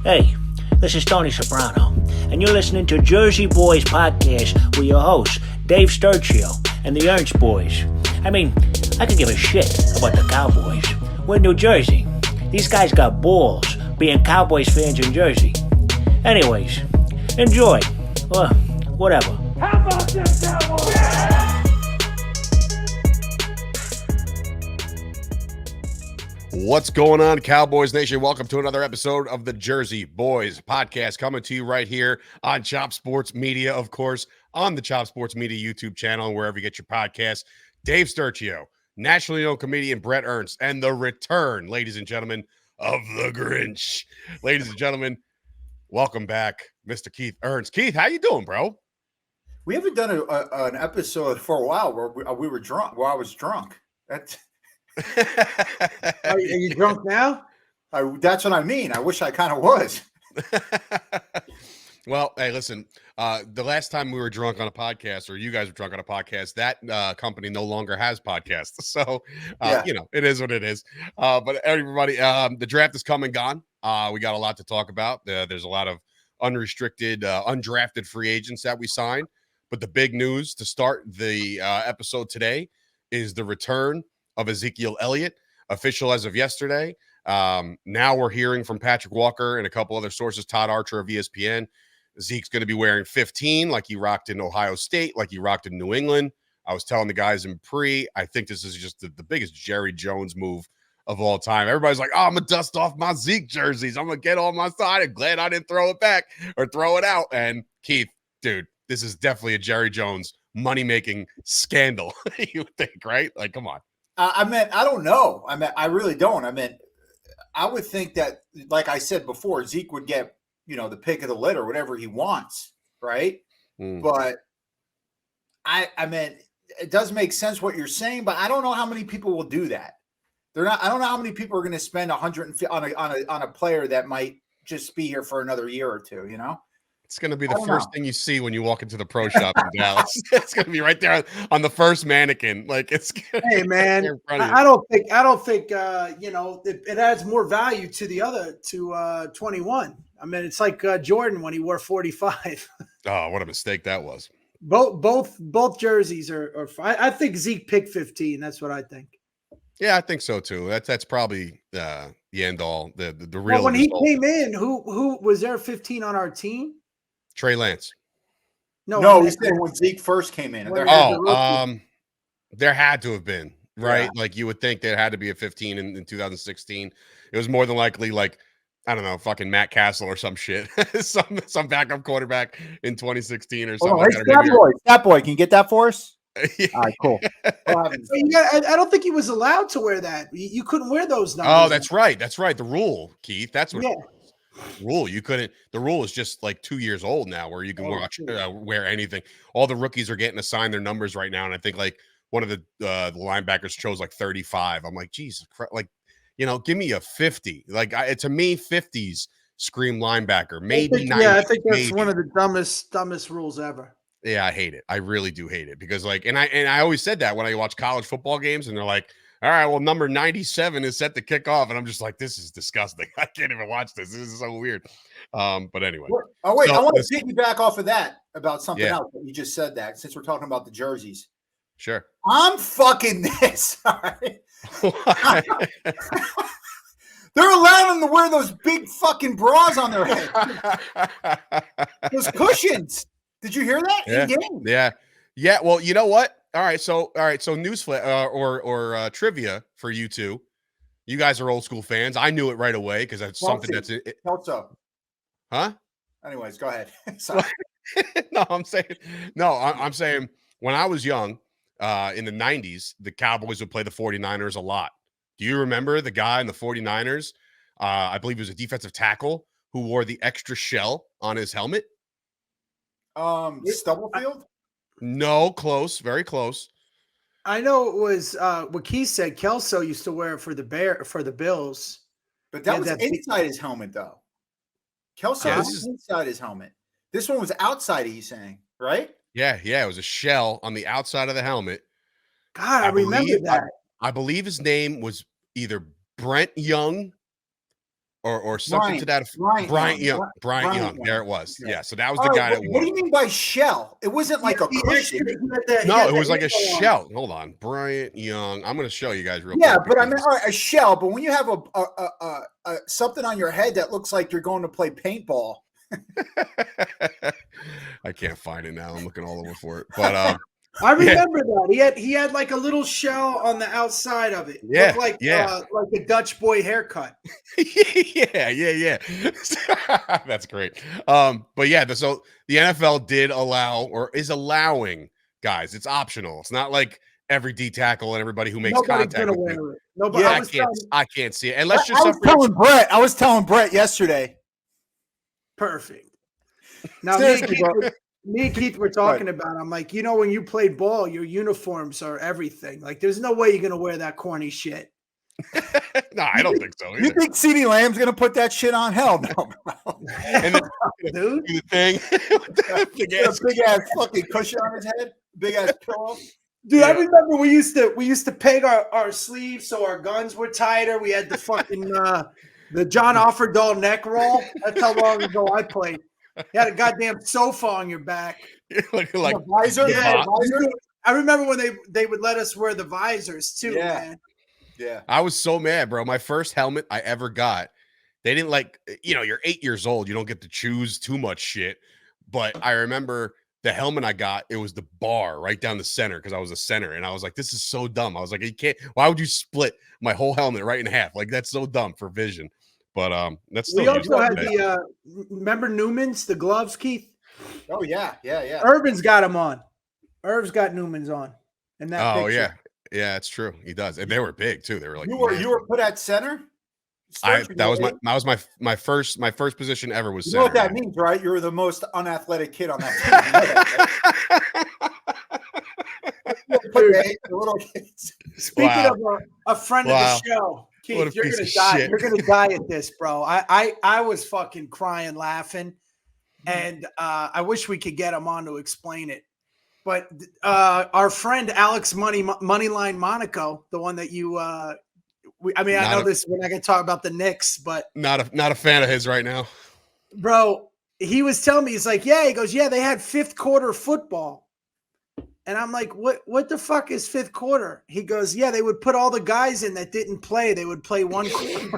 Hey, this is Tony Soprano, and you're listening to Jersey Boyz Podcast with your hosts, Dave Sturchio and the Ernst boys. I mean, I could give a shit about the Cowboys. We're in New Jersey. These guys got balls being Cowboys fans in Jersey. Anyways, enjoy. Or whatever. How about this, Cowboys? Yeah! What's going on, Cowboys Nation? Welcome to another episode of the Jersey Boyz Podcast, coming to you right here on Chop Sports Media, of course, on the Chop Sports Media YouTube channel and wherever you get your podcasts. Dave Sturchio, nationally known comedian Bret Ernst, and the return, ladies and gentlemen, of the Grinch. Ladies and gentlemen, welcome back, Mr. Keith Ernst. Keith, how you doing, bro? We haven't done an episode for a while where we were drunk. Where I was drunk. Are you drunk now? That's what I mean. I wish I kind of was. Well, hey, listen, the last time we were drunk on a podcast, or you guys were drunk on a podcast, that company no longer has podcasts. So, you know, it is what it is. But everybody, the draft is come and gone. We got a lot to talk about. There's a lot of unrestricted, undrafted free agents that we signed. But the big news to start the episode today is the return of Ezekiel Elliott, official as of yesterday. Now we're hearing from Patrick Walker and a couple other sources, Todd Archer of ESPN. Zeke's going to be wearing 15 like he rocked in Ohio State, like he rocked in New England. I was telling the guys in I think this is just the biggest Jerry Jones move of all time. Everybody's like, oh, I'm going to dust off my Zeke jerseys. I'm going to get on my side. I'm glad I didn't throw it back or throw it out. And Keith, dude, this is definitely a Jerry Jones money-making scandal, you think, right? Like, come on. I don't know. I really don't. I would think that, like I said before, Zeke would get, the pick of the litter, whatever he wants, right? But it does make sense what you're saying, but I don't know how many people will do that. I don't know how many people are going to spend 150 on a player that might just be here for another year or two, It's going to be the first thing you see when you walk into the pro shop in Dallas. It's going to be right there on the first mannequin. Like, it's. Hey man, I don't think it adds more value to the other 21. I mean, it's like Jordan when he wore 45. Oh, what a mistake that was. Both jerseys are. I think Zeke picked 15. That's what I think. Yeah, I think so too. That's probably the end all. The real. Well, when he came in, who was there 15 on our team? Trey Lance. No, he said when Zeke first came in. There had to have been, right? Yeah. Like, you would think there had to be a 15 in 2016. It was more than likely, like, I don't know, fucking Matt Castle or some shit. some backup quarterback in 2016 or something. That boy, can you get that for us? Yeah. All right, cool. I don't think he was allowed to wear that. You couldn't wear those numbers. Oh, that's right. That's right. The rule, Keith. That's what. Yeah. Rule you couldn't. The rule is just like 2 years old now, where you can wear anything. All the rookies are getting assigned their numbers right now, and I think like one of the linebackers chose like 35. I'm like, Jesus Christ, like, give me a 50. Like, to me, 50s scream linebacker. Maybe 90. Yeah, I think that's one of the dumbest rules ever. Yeah, I hate it. I really do hate it because, like, and I always said that when I watch college football games, and they're like, all right, well, number 97 is set to kick off. And I'm just like, this is disgusting. I can't even watch this. This is so weird. But anyway. Oh, wait. I want to piggyback off of that about something else. You just said that since we're talking about the jerseys. Sure. I'm fucking this. All right. They're allowing them to wear those big fucking bras on their head. Those cushions. Did you hear that? Yeah. Yeah. Well, you know what? All right, so news or trivia for you two. You guys are old school fans. I knew it right away because that's something that's it. Huh? Anyways, go ahead. Sorry. I'm saying when I was young, in the 90s, the Cowboys would play the 49ers a lot. Do you remember the guy in the 49ers? I believe he was a defensive tackle who wore the extra shell on his helmet. Stubblefield? No, close, very close. I know it was what Keith said. Kelso used to wear it for the Bills, but that was inside his helmet, though. Kelso was inside his helmet. This one was outside. He's saying, right? Yeah. It was a shell on the outside of the helmet. God, I remember that. I believe his name was either Brent Young or something to that effect. Bryant Young. Bryant Young. There it was. Yeah. So that was the guy that won. What do you mean by shell? It wasn't like a cushion. No, it was like a shell. Hold on. Bryant Young. I'm going to show you guys real quick. Yeah, but I mean, all right, a shell. But when you have a something on your head that looks like you're going to play paintball. I can't find it now. I'm looking all over for it. But I remember that he had like a little shell on the outside of it. Yeah, looked like a Dutch boy haircut. yeah. That's great. But yeah, so the NFL did allow or is allowing guys. It's optional. It's not like every D tackle and everybody who makes contact with me. Nobody. I can't see it. And let's just. I was telling Bret yesterday. Perfect. Now me and Keith were talking about. I'm like, when you played ball, your uniforms are everything. Like, there's no way you're gonna wear that corny shit. No, I don't think so. Either. You think CeeDee Lamb's gonna put that shit on? Hell no, bro. And Dude, the thing, big ass fucking cushion on his head, big ass pillow. Dude, I remember we used to peg our sleeves so our guns were tighter. We had the fucking the John Offerdahl neck roll. That's how long ago I played. You had a goddamn sofa on your back. like visor. Yeah, I remember when they would let us wear the visors too, man. Yeah. I was so mad, bro. My first helmet I ever got, they didn't you're 8 years old. You don't get to choose too much shit. But I remember the helmet I got, it was the bar right down the center because I was a center. And I was like, this is so dumb. I was like, why would you split my whole helmet right in half? Like, that's so dumb for vision. But that's still. We also had remember Newman's, the gloves, Keith? Oh yeah. Urban's got them on. Irv's got Newman's on. In that picture. Yeah, it's true. He does. And they were big too. They were like you were put at center? That was my first position ever was center. You know what that means, right? You're the most unathletic kid on that team. Speaking of a friend of the show, Keith, you're gonna die. You're gonna die at this, bro. I was fucking crying, laughing, and I wish we could get him on to explain it. But our friend Alex Moneyline Monaco, the one that you, I know this. We're not gonna talk about the Knicks, but not a fan of his right now, bro. He was telling me, he's like, yeah. He goes, yeah. They had fifth quarter football. And I'm like, what the fuck is fifth quarter? He goes, yeah, they would put all the guys in that didn't play. They would play one quarter.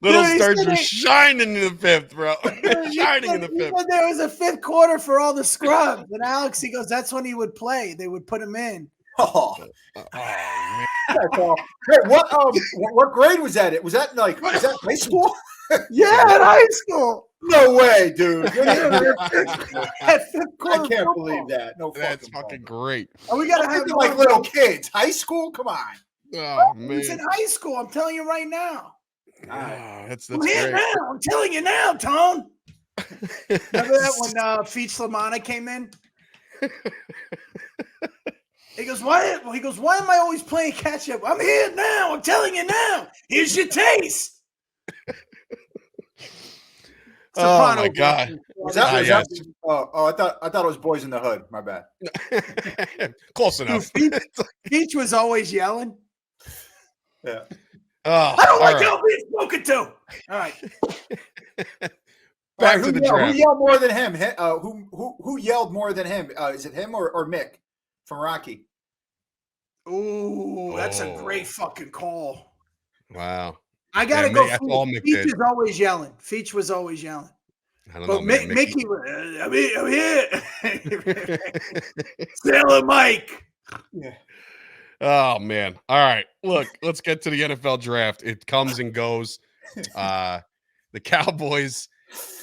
Little Sturge was shining in the fifth, bro. Shining in the fifth. There was a fifth quarter for all the scrubs. And Alex, he goes, that's when he would play. They would put him in. Oh man. Hey, what grade was that? Was that high school? Yeah, in high school. No way, dude. I can't believe that. No, that's fucking great. And we gotta have like little kids. High school? Come on. Oh man. It's in high school. I'm telling you right now. That's I'm here great. now. I'm telling you now, Tone. Remember that when Feach Lamana came in? He goes, why? He goes, why am I always playing catch up? I'm here now. I'm telling you now. Here's your taste. Oh my God! I thought it was Boys in the Hood. My bad. Close enough. Peach was always yelling. Yeah. Oh, I don't like how being spoken to. All right. Back to the draft. Who yelled more than him? Who yelled more than him? Is it him or Mick from Rocky? Ooh, that's a great fucking call. Wow. I gotta go. Feach is always yelling. Feach was always yelling. I don't know. Mickey, I'm here. Sailor Mike. Yeah. Oh man. All right. Look, let's get to the NFL draft. It comes and goes. The Cowboys,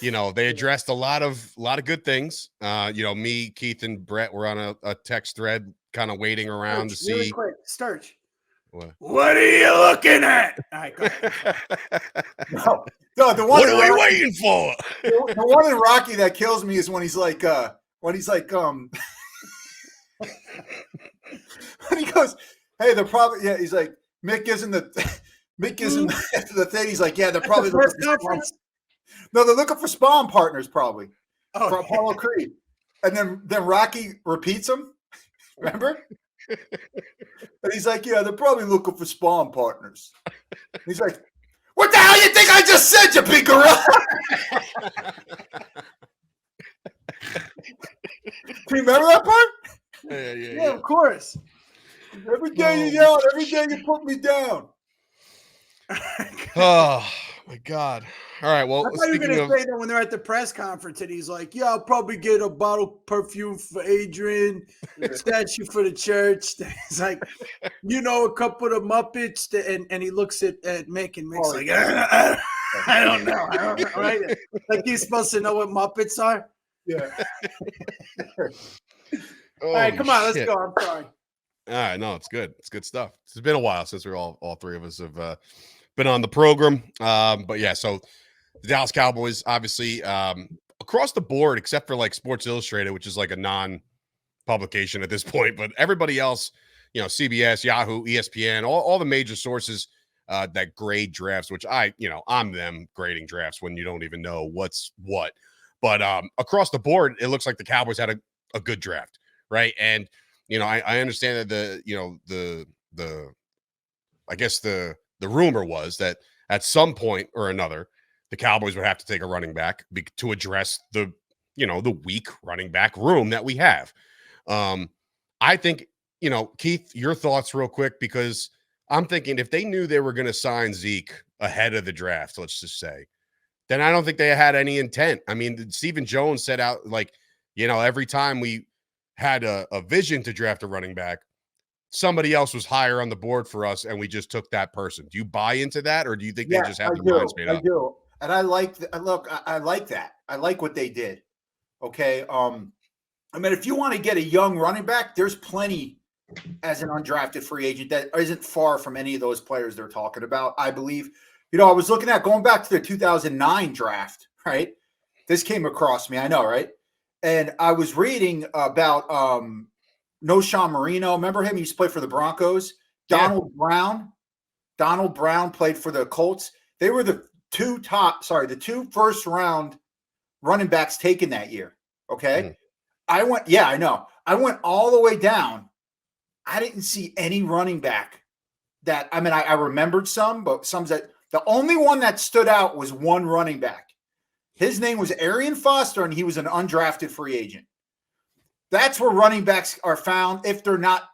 they addressed a lot of good things. Me, Keith, and Bret were on a text thread, kind of waiting around to see. Really quick, Sturch. What are you looking at? All right, go ahead. No, the one. What are we waiting for? The one in Rocky that kills me is when he's like, when he goes, hey, they're probably, he's like, Mick gives him the thing. He's like, yeah, they're probably looking for conference. No, they're looking for spawn partners, probably for Apollo Creed. And then Rocky repeats them. Remember? And he's like, yeah, they're probably looking for spawn partners. He's like, what the hell you think I just said, you big gorilla? Can you remember that part? Yeah, of course. Every day you yell, every day you put me down. Oh my God. All right. Well, I thought you were going to say that when they're at the press conference and he's like, yeah, I'll probably get a bottle of perfume for Adrian, statue for the church. He's like, a couple of Muppets. And he looks at Mick and Mick's like, I don't know. Right? Like he's supposed to know what Muppets are. Yeah. All right, come on, let's go. I'm sorry. All right, no, it's good. It's good stuff. It's been a while since we're all three of us have been on the program. But yeah, so the Dallas Cowboys, obviously, across the board, except for like Sports Illustrated, which is like a non-publication at this point, but everybody else, CBS, Yahoo, ESPN, all the major sources that grade drafts, which I'm them grading drafts when you don't even know what's what. But across the board, it looks like the Cowboys had a good draft, right? And I understand that the rumor was that at some point or another, the Cowboys would have to take a running back to address the weak running back room that we have. I think, Keith, your thoughts real quick, because I'm thinking if they knew they were going to sign Zeke ahead of the draft, let's just say, then I don't think they had any intent. I mean, Stephen Jones said out every time we had a vision to draft a running back, somebody else was higher on the board for us, and we just took that person. Do you buy into that, or do you think they just have their minds made up? I do, and I like. I like that. I like what they did. Okay, if you want to get a young running back, there's plenty as an undrafted free agent that isn't far from any of those players they're talking about. I believe. I was looking at going back to the 2009 draft. Right, this came across me. I know, right? And I was reading about Noshawn Marino. Remember him? He used to play for the Broncos. Donald Brown played for the Colts. They were the two first round running backs taken that year. Okay. I went all the way down. I didn't see any running back that, I remembered some, but the only one that stood out was one running back. His name was Arian Foster, and he was an undrafted free agent. That's where running backs are found. If they're not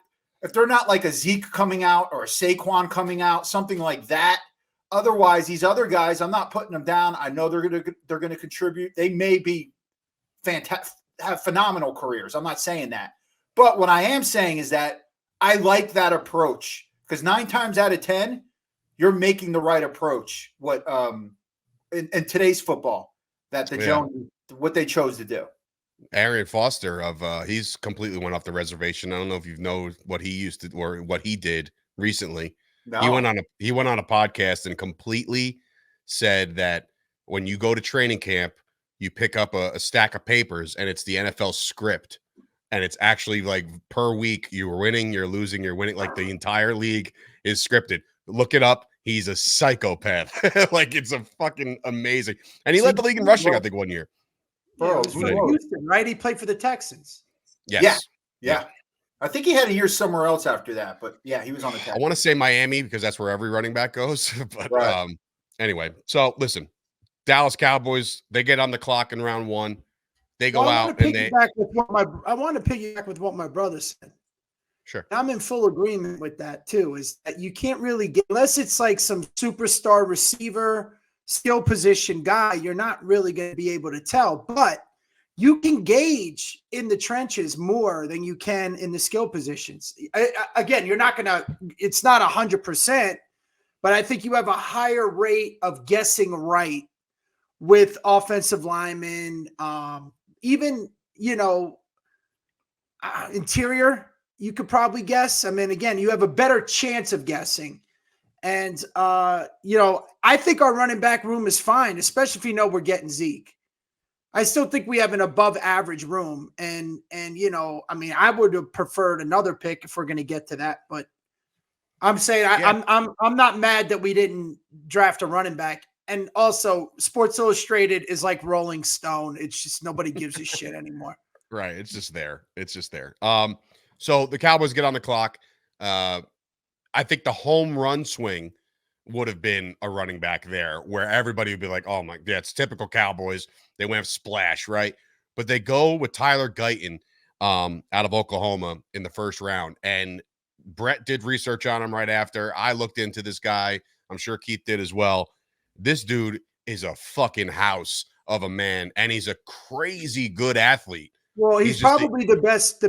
like a Zeke coming out or a Saquon coming out, something like that. Otherwise, these other guys, I'm not putting them down. I know they're going to contribute. They may be fantastic, have phenomenal careers. I'm not saying that. But what I am saying is that I like that approach, because 9 times out of 10, you're making the right approach. What in today's football. Jones, what they chose to do. Arian Foster he's completely went off the reservation. I don't know if you know what he used to or what he did recently. No. He went on a podcast and completely said that when you go to training camp, you pick up a stack of papers and it's the NFL script, and it's actually like per week you're winning, you're losing, you're winning. Like the entire league is scripted. Look it up. He's a psychopath. Like, it's a fucking amazing. And he led the league in rushing, I think, one year. Yeah, he was from Houston, right? He played for the Texans. Yes. Yeah. I think he had a year somewhere else after that, but yeah, he was on the Texans. I want to say Miami because that's where every running back goes. But anyway, so listen, Dallas Cowboys, they get on the clock in round 1. They go out and I want to piggyback with what my brother said. Sure. I'm in full agreement with that too, is that you can't really get, unless it's like some superstar receiver, skill position guy, you're not really going to be able to tell, but you can gauge in the trenches more than you can in the skill positions. Again, you're not going to, it's not 100%, but I think you have a higher rate of guessing right with offensive linemen, even, interior. You could probably guess. Again, you have a better chance of guessing. And, I think our running back room is fine, especially if we're getting Zeke. I still think we have an above average room. And I would have preferred another pick if we're going to get to that. But I'm saying I'm not mad that we didn't draft a running back. And also, Sports Illustrated is like Rolling Stone. It's just nobody gives a shit anymore. Right. It's just there. So the Cowboys get on the clock. I think the home run swing would have been a running back there where everybody would be like, oh my, yeah, it's typical Cowboys. They went splash, right? But they go with Tyler Guyton out of Oklahoma in the first round. And Bret did research on him right after. I looked into this guy. I'm sure Keith did as well. This dude is a fucking house of a man, and he's a crazy good athlete. Well, he's probably the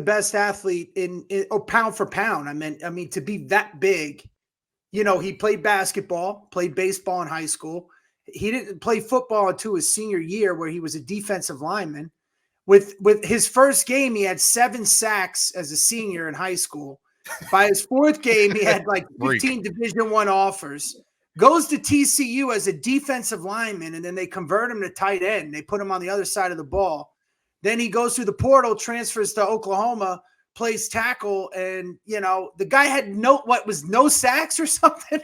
best athlete in pound for pound. I mean, to be that big, he played basketball, played baseball in high school. He didn't play football until his senior year, where he was a defensive lineman. With his first game, he had 7 sacks as a senior in high school. By his 4th game, he had like 15 Division I offers. Goes to TCU as a defensive lineman, and then they convert him to tight end. They put him on the other side of the ball. Then he goes through the portal, transfers to Oklahoma, plays tackle, and the guy had no sacks or something.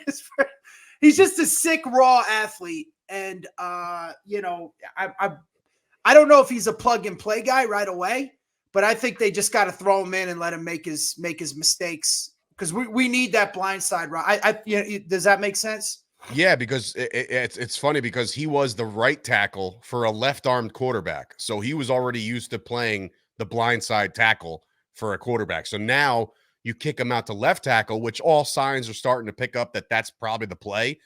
He's just a sick raw athlete, and I don't know if he's a plug and play guy right away, but I think they just got to throw him in and let him make his mistakes, because we need that blind side. Right? Does that make sense? Yeah, because it's funny because he was the right tackle for a left-armed quarterback. So he was already used to playing the blindside tackle for a quarterback. So now you kick him out to left tackle, which all signs are starting to pick up that's probably the play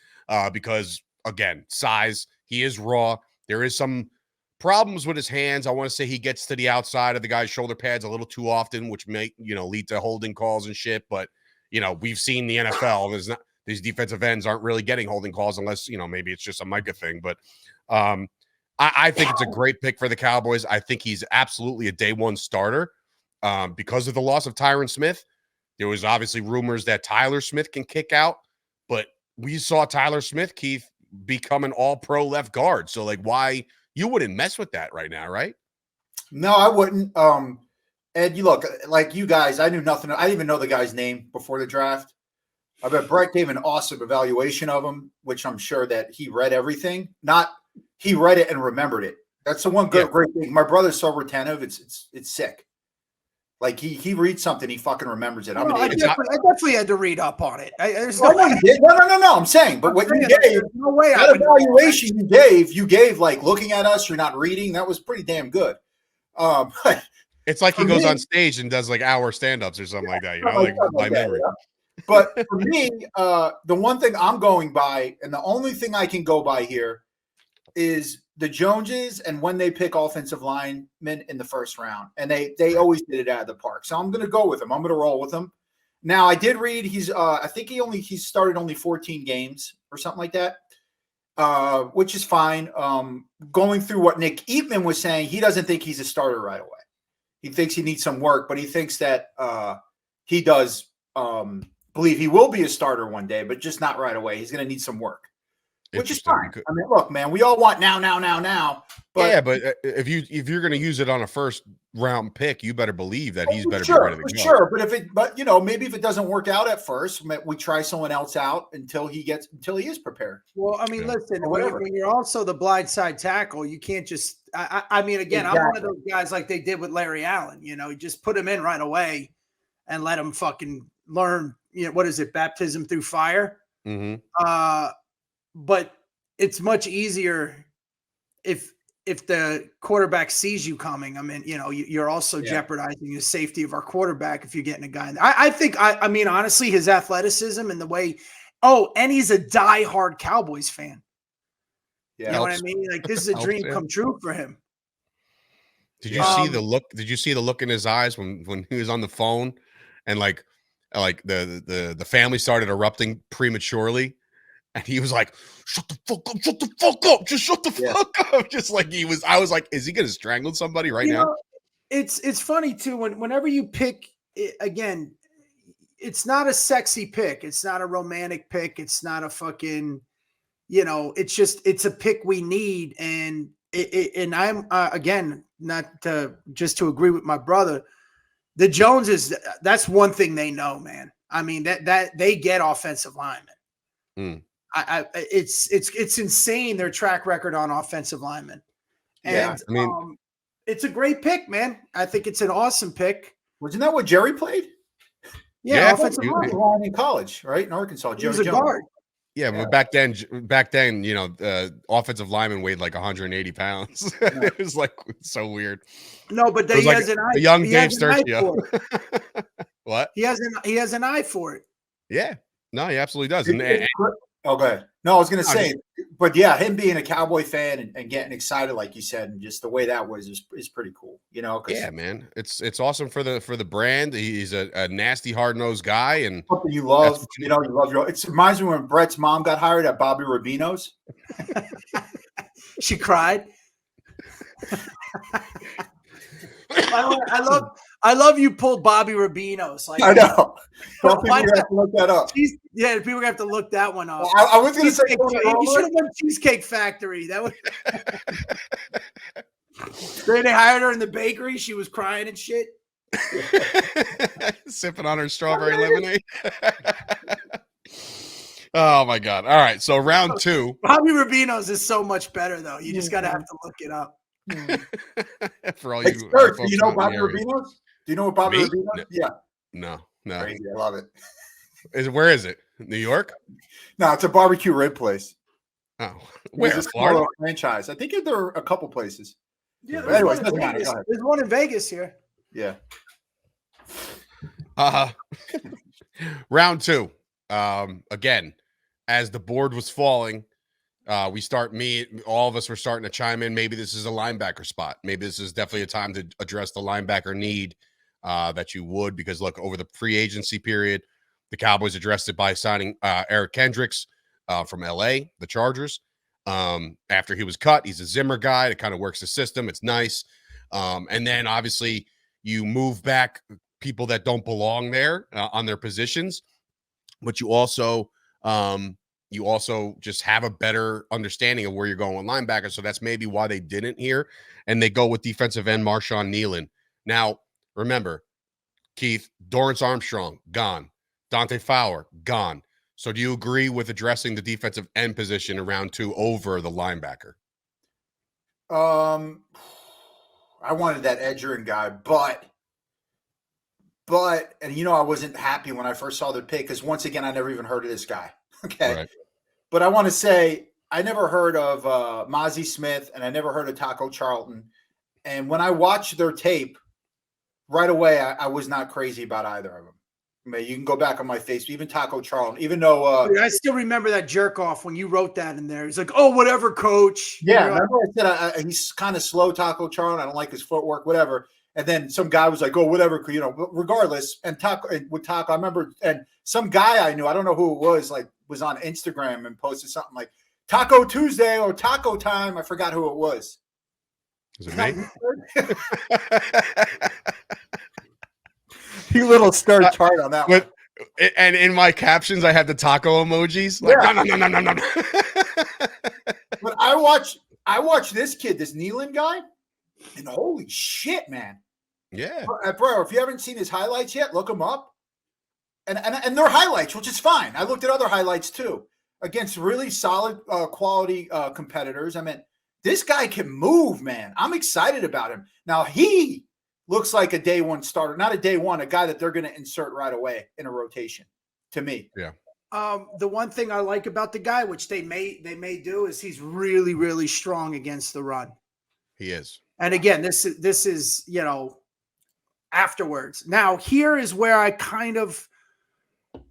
because, again, size, he is raw. There is some problems with his hands. I want to say he gets to the outside of the guy's shoulder pads a little too often, which may, lead to holding calls and shit. But, we've seen the NFL. These defensive ends aren't really getting holding calls unless, maybe it's just a Micah thing. But I think it's a great pick for the Cowboys. I think he's absolutely a day one starter because of the loss of Tyron Smith. There was obviously rumors that Tyler Smith can kick out, but we saw Tyler Smith, Keith, become an all-pro left guard. So, why you wouldn't mess with that right now, right? No, I wouldn't. Ed, you look, like you guys, I knew nothing. I didn't even know the guy's name before the draft. I bet Bret gave an awesome evaluation of him, which I'm sure that he read everything. He read it and remembered it. That's the one great thing. My brother's so retentive, it's sick. Like he reads something, he fucking remembers it. I definitely had to read up on it. No. I'm saying, but what you gave, that evaluation you gave, like looking at us, you're not reading. That was pretty damn good. It's like he goes on stage and does hour stand-ups or something like that, by memory. Yeah. But for me, the one thing I'm going by, and the only thing I can go by here, is the Joneses and when they pick offensive linemen in the first round. And they always did it out of the park. So I'm going to go with him. I'm going to roll with him. Now, I did read I think he started only 14 games or something like that, which is fine. Going through what Nick Eatman was saying, he doesn't think he's a starter right away. He thinks he needs some work, but he thinks that he does believe he will be a starter one day, but just not right away. He's going to need some work, which is fine. I mean, look, man, we all want now. But yeah, but if you're going to use it on a first round pick, you better believe that he's better be ready to go. Sure, but maybe if it doesn't work out at first, we try someone else out until he is prepared. Well, I mean, listen, when you're also the blindside tackle, you can't just. I mean, again, exactly. I'm one of those guys like they did with Larry Allen. You just put him in right away and let him fucking learn. What is it? Baptism through fire. Mm-hmm. But it's much easier if the quarterback sees you coming. I mean, you're also jeopardizing the safety of our quarterback if you're getting a guy. I mean, honestly, his athleticism and the way. Oh, and he's a diehard Cowboys fan. Yeah, you know what I mean? Like this is a dream come true for him. Did you see the look? Did you see the look in his eyes when he was on the phone and like the family started erupting prematurely? And he was like, shut the fuck up, just shut the fuck up. Just like I was like, is he going to strangle somebody right now? It's funny too, whenever you pick, again, it's not a sexy pick. It's not a romantic pick. It's not a fucking, it's a pick we need. And I'm, again, not to agree with my brother, the Joneses, that's one thing they know, man. I mean, that they get offensive linemen. Mm. It's insane their track record on offensive linemen. And I mean, it's a great pick, man. I think it's an awesome pick. Wasn't that what Jerry played? Yeah, offensive line in college, right? In Arkansas. He was a guard. Yeah, but back then, you know, offensive lineman weighed like 180 pounds. It was like so weird. No, but he has an eye. A young Dave Sturchio. What? He has an eye for it. Yeah. No, he absolutely does. Okay. No, I was going to say, but yeah, him being a Cowboy fan and getting excited, like you said, and just the way that was is pretty cool. You know? Yeah, man, it's awesome for the brand. He's a nasty, hard nosed guy, and something you love. You know, you love your. It reminds me when Bret's mom got hired at Bobby Rubino's. She cried. I love you pulled Bobby Rubino's. Like, I know. Well, people have to look that up. Yeah, people have to look that one up. I was going to say you should have done Cheesecake Factory. That would. They hired her in the bakery. She was crying and shit. Sipping on her strawberry lemonade. Oh my God! All right, so round 2. Bobby Rubino's is so much better, though. You just gotta have to look it up. For all you, folks do you know Bobby Rubino's? Do you know what Bobby Rubino's? No. Yeah. No. Crazy. I love it. Where is it? New York? No, it's a barbecue rib place. Oh, where? It's a Florida franchise. I think there are a couple places. Yeah. But anyways, doesn't matter. There's one in Vegas here. Yeah. Round 2. Again, as the board was falling, all of us were starting to chime in. Maybe this is a linebacker spot. Maybe this is definitely a time to address the linebacker need that you would, because look, over the free agency period, the Cowboys addressed it by signing Eric Kendricks from LA, the Chargers. After he was cut, he's a Zimmer guy that kind of works the system. It's nice. And then obviously you move back people that don't belong there on their positions, but you also just have a better understanding of where you're going with linebackers. So that's maybe why they didn't here. And they go with defensive end Marshawn Nealon. Now, remember, Keith, Dorrance Armstrong, gone. Dante Fowler, gone. So do you agree with addressing the defensive end position in round 2 over the linebacker? I wanted that Edgerrin guy, but and you know, I wasn't happy when I first saw the pick because once again, I never even heard of this guy. Okay. Right. But I want to say I never heard of Mozzie Smith and I never heard of Taco Charlton. And when I watched their tape right away, I was not crazy about either of them. I mean, you can go back on my Facebook, even Taco Charlton, even though I still remember that jerk off when you wrote that in there. He's like, "Oh, whatever, coach." Yeah, remember I said he's kind of slow, Taco Charlton. I don't like his footwork, whatever. And then some guy was like, "Oh, whatever," you know. Regardless, and with Taco, I remember, and some guy I knew, I don't know who it was, like was on Instagram and posted something like Taco Tuesday or Taco Time. I forgot who it was. Is it me? You little stir chart on that one. And in my captions, I had the taco emojis. Like, yeah. No. But I watch this kid, this Nealon guy, and holy shit, man. Yeah. Bro, if you haven't seen his highlights yet, look them up. And they're highlights, which is fine. I looked at other highlights too against really solid quality competitors. I mean, this guy can move, man. I'm excited about him. Now, he looks like a day one starter, not a day one, a guy that they're going to insert right away in a rotation to me. Yeah. The one thing I like about the guy, which they may do, is he's really, really strong against the run. He is. And again, this is, you know, afterwards. Now, here is where I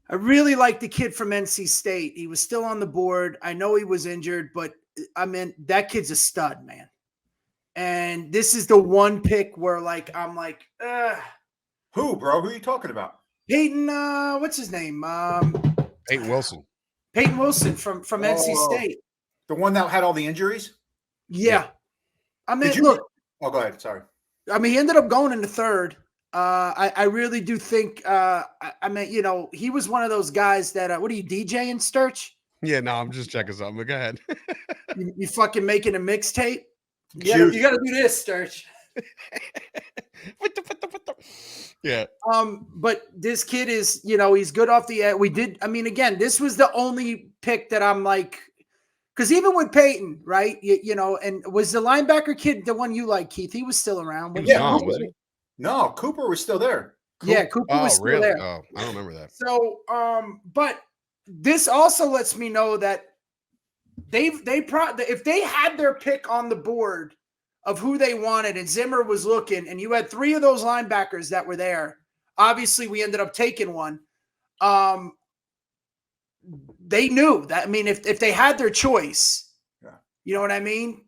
really like the kid from NC State. He was still on the board. I know he was injured, but I mean, that kid's a stud, man. And this is the one pick where, like, I'm like, who, bro? Who are you talking about? Peyton, what's his name? Peyton Wilson. Peyton Wilson from NC State. The one that had all the injuries? Yeah. I mean, look. Oh, go ahead. Sorry. I mean, he ended up going in the third. I really do think, I mean, you know, he was one of those guys that, what are you, DJing, Sturch? Yeah, no, I'm just checking something. But go ahead. you fucking making a mixtape? You gotta do this, Sturch. Yeah. But this kid is, you know, he's good off the edge. I mean, again, this was the only pick that I'm like, because even with Peyton, right? You know, and was the linebacker kid the one you like, Keith? He was still around. Was he? No, Cooper was still there. Yeah, Cooper was still there. Oh, I don't remember that. So, but this also lets me know that if they had their pick on the board of who they wanted and Zimmer was looking and you had 3 of those linebackers that were there, obviously we ended up taking one. They knew that. I mean, if they had their choice, you know what I mean?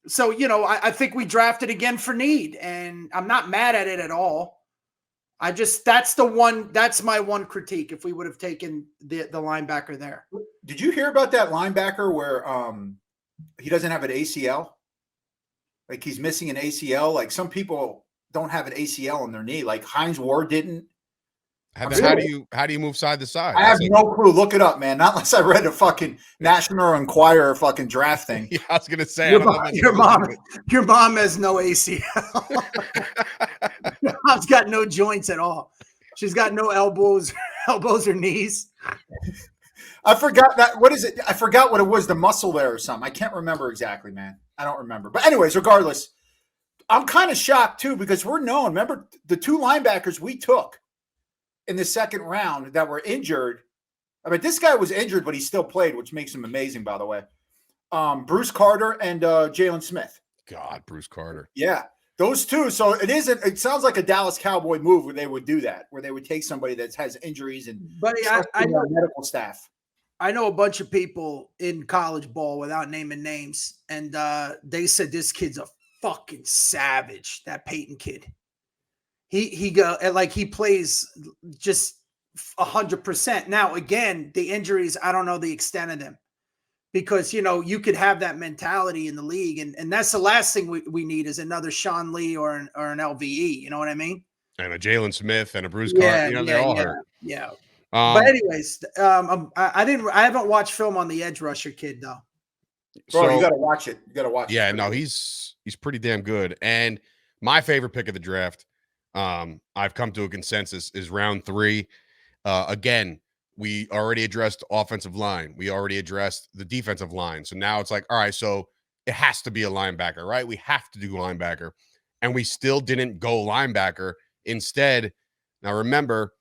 So, I think we drafted again for need, and I'm not mad at it at all. That's my one critique. If we would have taken the linebacker there. Did you hear about that linebacker where he doesn't have an ACL? Like he's missing an ACL. Like some people don't have an ACL in their knee. Like Hines Ward didn't. How do you move side to side? I have no clue. Look it up, man. Not unless I read a fucking National Enquirer fucking draft thing. Yeah, I was gonna say your mom has no ACL. Your mom's got no joints at all. She's got no elbows or knees. I forgot that. What is it? I forgot what it was. The muscle there or something. I can't remember exactly, man. I don't remember. But anyways, regardless, I'm kind of shocked too because we're known. Remember the 2 linebackers we took in the second round that were injured. I mean, this guy was injured, but he still played, which makes him amazing, by the way. Bruce Carter and Jalen Smith. God, Bruce Carter. Yeah, those 2. So it sounds like a Dallas Cowboy move where they would do that, where they would take somebody that has injuries and I know medical staff. I know a bunch of people in college ball without naming names, and they said this kid's a fucking savage, that Peyton kid. He plays just 100%. Now, again, the injuries, I don't know the extent of them because, you could have that mentality in the league. And that's the last thing we need is another Sean Lee or an LVE. You know what I mean? And a Jalen Smith and a Bruce Carter. They're all hurt. Yeah. But anyways, I haven't watched film on the edge rusher kid though. Bro, you got to watch it. Yeah, no, he's pretty damn good. And my favorite pick of the draft, I've come to a consensus, is round 3. Again, we already addressed offensive line. We already addressed the defensive line. So now it's like, all right, so it has to be a linebacker, right? We have to do linebacker. And we still didn't go linebacker. Instead, now remember,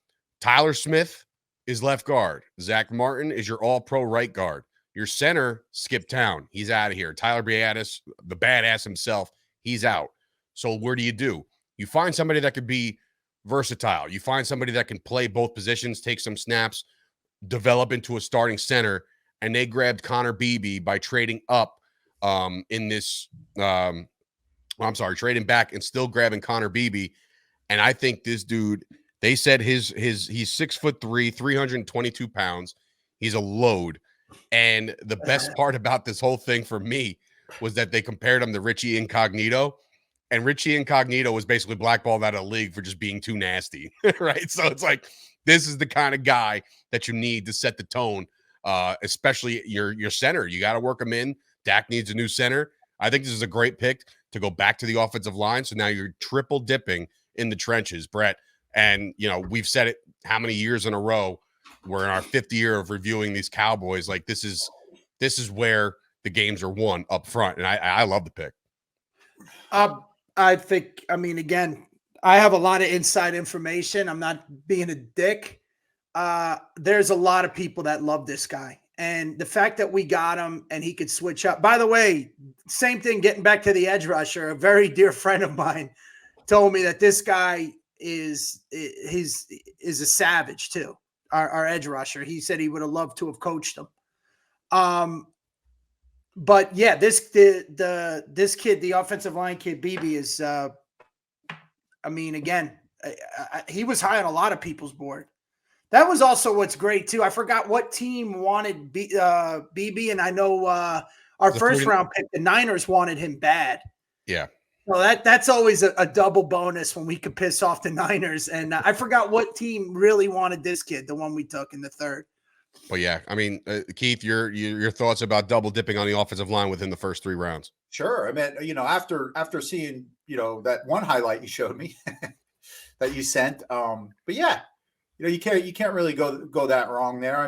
Tyler Smith is left guard. Zach Martin is your all-pro right guard. Your center, Skip Town. He's out of here. Tyler Biadasz, the badass himself, he's out. So where do? You find somebody that could be versatile. You find somebody that can play both positions, take some snaps, develop into a starting center, and they grabbed Connor Beebe by trading up trading back and still grabbing Connor Beebe. And I think this dude, they said he's 6'3", 322 pounds. He's a load. And the best part about this whole thing for me was that they compared him to Richie Incognito. And Richie Incognito was basically blackballed out of the league for just being too nasty, right? So it's like, this is the kind of guy that you need to set the tone, especially your center. You got to work him in. Dak needs a new center. I think this is a great pick to go back to the offensive line. So now you're triple dipping in the trenches, Bret. And, we've said it how many years in a row. We're in our 5th year of reviewing these Cowboys. Like, this is where the games are won up front. And I love the pick. I think, again, I have a lot of inside information. I'm not being a dick. There's a lot of people that love this guy. And the fact that we got him and he could switch up. By the way, same thing, getting back to the edge rusher, a very dear friend of mine told me that this guy is a savage too. Our edge rusher. He said he would have loved to have coached him. But yeah, this kid, the offensive line kid, Beebe is, again, he was high on a lot of people's board. That was also what's great too. I forgot what team wanted Beebe, and I know our first round pick, the Niners, wanted him bad. Yeah. So that's always a double bonus when we could piss off the Niners. And I forgot what team really wanted this kid, the one we took in the 3rd. But yeah, Keith, your thoughts about double dipping on the offensive line within the first 3 rounds? Sure. After seeing, that one highlight you showed me that you sent. But yeah, you can't really go that wrong there. I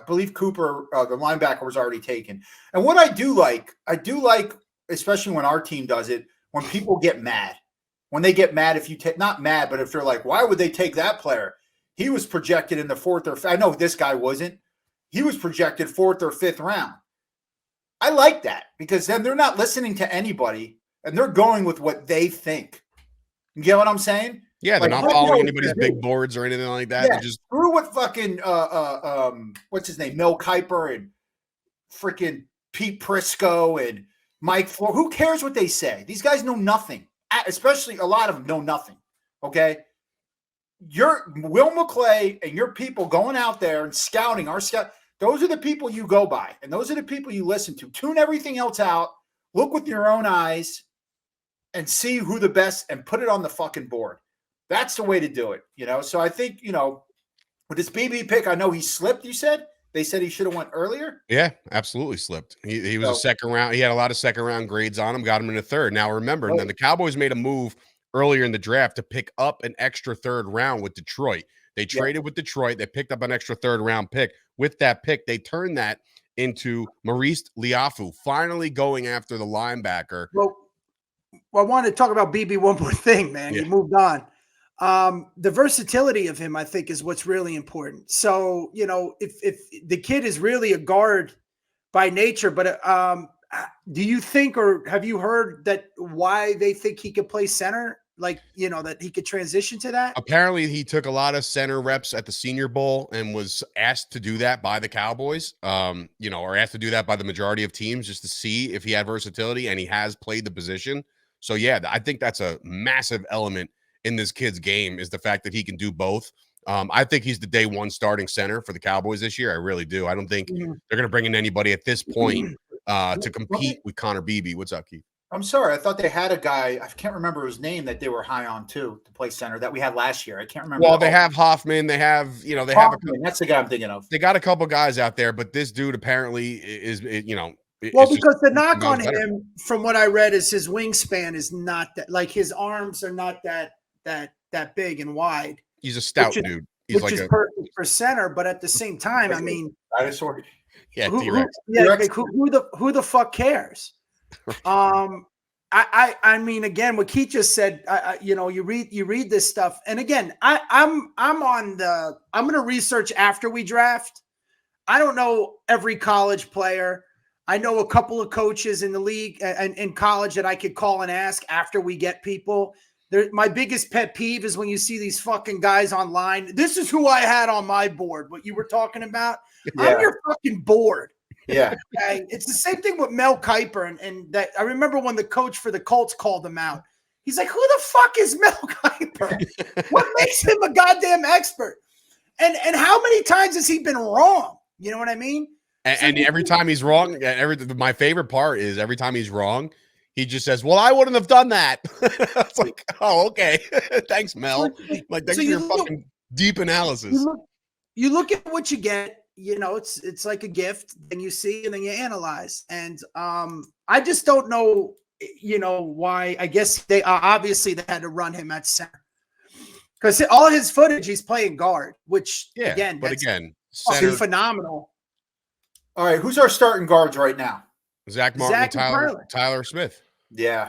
believe Cooper, the linebacker, was already taken. And what I do like, especially when our team does it, when people get mad. When they get mad, if you take not mad, but if they're like, why would they take that player? He was projected in the 4th or 5th. I know this guy wasn't. He was projected 4th or 5th round. I like that because then they're not listening to anybody and they're going with what they think. You get what I'm saying? Yeah, they're like, not following anybody's big boards or anything like that. Yeah, just screw what fucking what's his name, Mel Kiper and freaking Pete Prisco and Mike Floor. Who cares what they say? These guys know nothing. Especially a lot of them know nothing. Okay, your Will McClay and your people going out there and scouting our scout. Those are the people you go by, and those are the people you listen to. Tune everything else out. Look with your own eyes, and see who the best, and put it on the fucking board. That's the way to do it. So I think with this BB pick, I know he slipped. You said they said he should have went earlier. Yeah, absolutely slipped. He was a second round. He had a lot of second round grades on him. Got him in the 3rd. Now remember, and then the Cowboys made a move earlier in the draft to pick up an extra 3rd round with Detroit. They traded with Detroit. They picked up an extra 3rd round pick. With that pick, they turned that into Maurice Liafu, finally going after the linebacker. Well, I want to talk about BB one more thing, man. You moved on. The versatility of him, I think, is what's really important. So, if the kid is really a guard by nature, but do you think, or have you heard that why they think he could play center? Like, that he could transition to that? Apparently he took a lot of center reps at the Senior Bowl and was asked to do that by the Cowboys, or asked to do that by the majority of teams just to see if he had versatility, and he has played the position. So yeah, I think that's a massive element in this kid's game, is the fact that he can do both. I think he's the day one starting center for the Cowboys this year. I really do. I don't think they're going to bring in anybody at this point to compete with Connor Beebe. What's up, Keith? I'm sorry. I thought they had a guy, I can't remember his name, that they were high on too to play center that we had last year. I can't remember. Well, they have Hoffman. They have, that's the guy I'm thinking of. They got a couple guys out there, but this dude apparently is. Well, because the knock on him, from what I read, is his wingspan is not that, like, his arms are not that big and wide. He's a stout dude. He's which is perfect for center, but at the same time, I mean, dinosaur. Yeah, who the fuck cares? I mean, again, what Keith just said, you read this stuff, and again, I'm going to research after we draft. I don't know every college player. I know a couple of coaches in the league and in college that I could call and ask after we get people. My biggest pet peeve is when you see these fucking guys online. This is who I had on my board, what you were talking about. Yeah. I'm your fucking board. Yeah. Okay. It's the same thing with Mel Kiper. And that I remember when the coach for the Colts called him out. He's like, who the fuck is Mel Kiper? What makes him a goddamn expert? And how many times has he been wrong? You know what I mean? And every time he's wrong, my favorite part is every time he's wrong, he just says, well, I wouldn't have done that. It's like, oh, okay. Thanks, Mel. Like, thanks for your fucking deep analysis. You look at what you get. It's like a gift. Then you see and then you analyze. And I just don't know, why. I guess they obviously they had to run him at center. Because all his footage, he's playing guard, which, again, center, phenomenal. All right, who's our starting guards right now? Zach Martin and Tyler Smith. Yeah.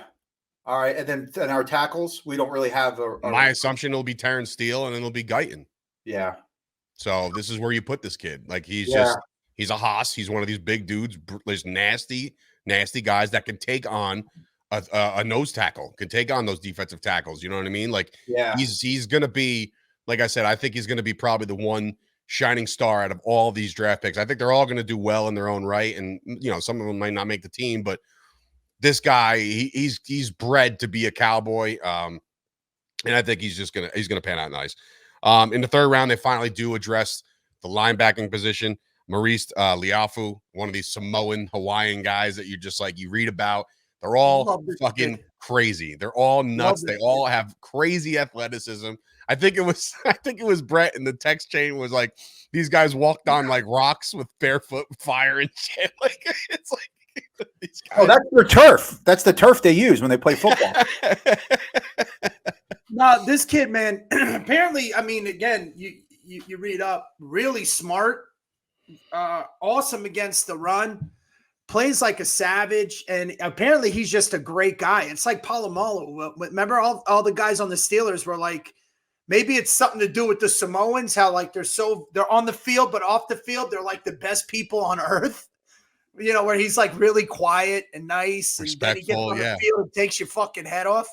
All right, and then our tackles, we don't really have my assumption it'll be Terrence Steele and then it'll be Guyton. Yeah. So this is where you put this kid. Like he's a hoss. He's one of these big dudes, there's nasty guys that can take on a nose tackle, can take on those defensive tackles. You know what I mean? Like he's gonna be, like I said, I think he's gonna be probably the one shining star out of all these draft picks. I think they're all going to do well in their own right. And, some of them might not make the team, but this guy, he's bred to be a Cowboy. And I think he's going to pan out nice. In the 3rd round, they finally do address the linebacking position. Maurice Liafu, one of these Samoan Hawaiian guys that you just you read about. They're all fucking crazy. They're all nuts. They all have crazy athleticism. I think it was Bret in the text chain was like, these guys walked on like rocks with barefoot fire and shit. Like it's like these guys. Oh, that's their turf. That's the turf they use when they play football. No, this kid, man, apparently, I mean, again, you read up, really smart, awesome against the run. plays like a savage, and apparently he's just a great guy. It's like Polamalu. Remember all the guys on the Steelers were like, maybe it's something to do with the Samoans, how like they're on the field, but off the field, they're like the best people on earth. You know, where he's like really quiet and nice, respectful, and then he gets on the field and takes your fucking head off.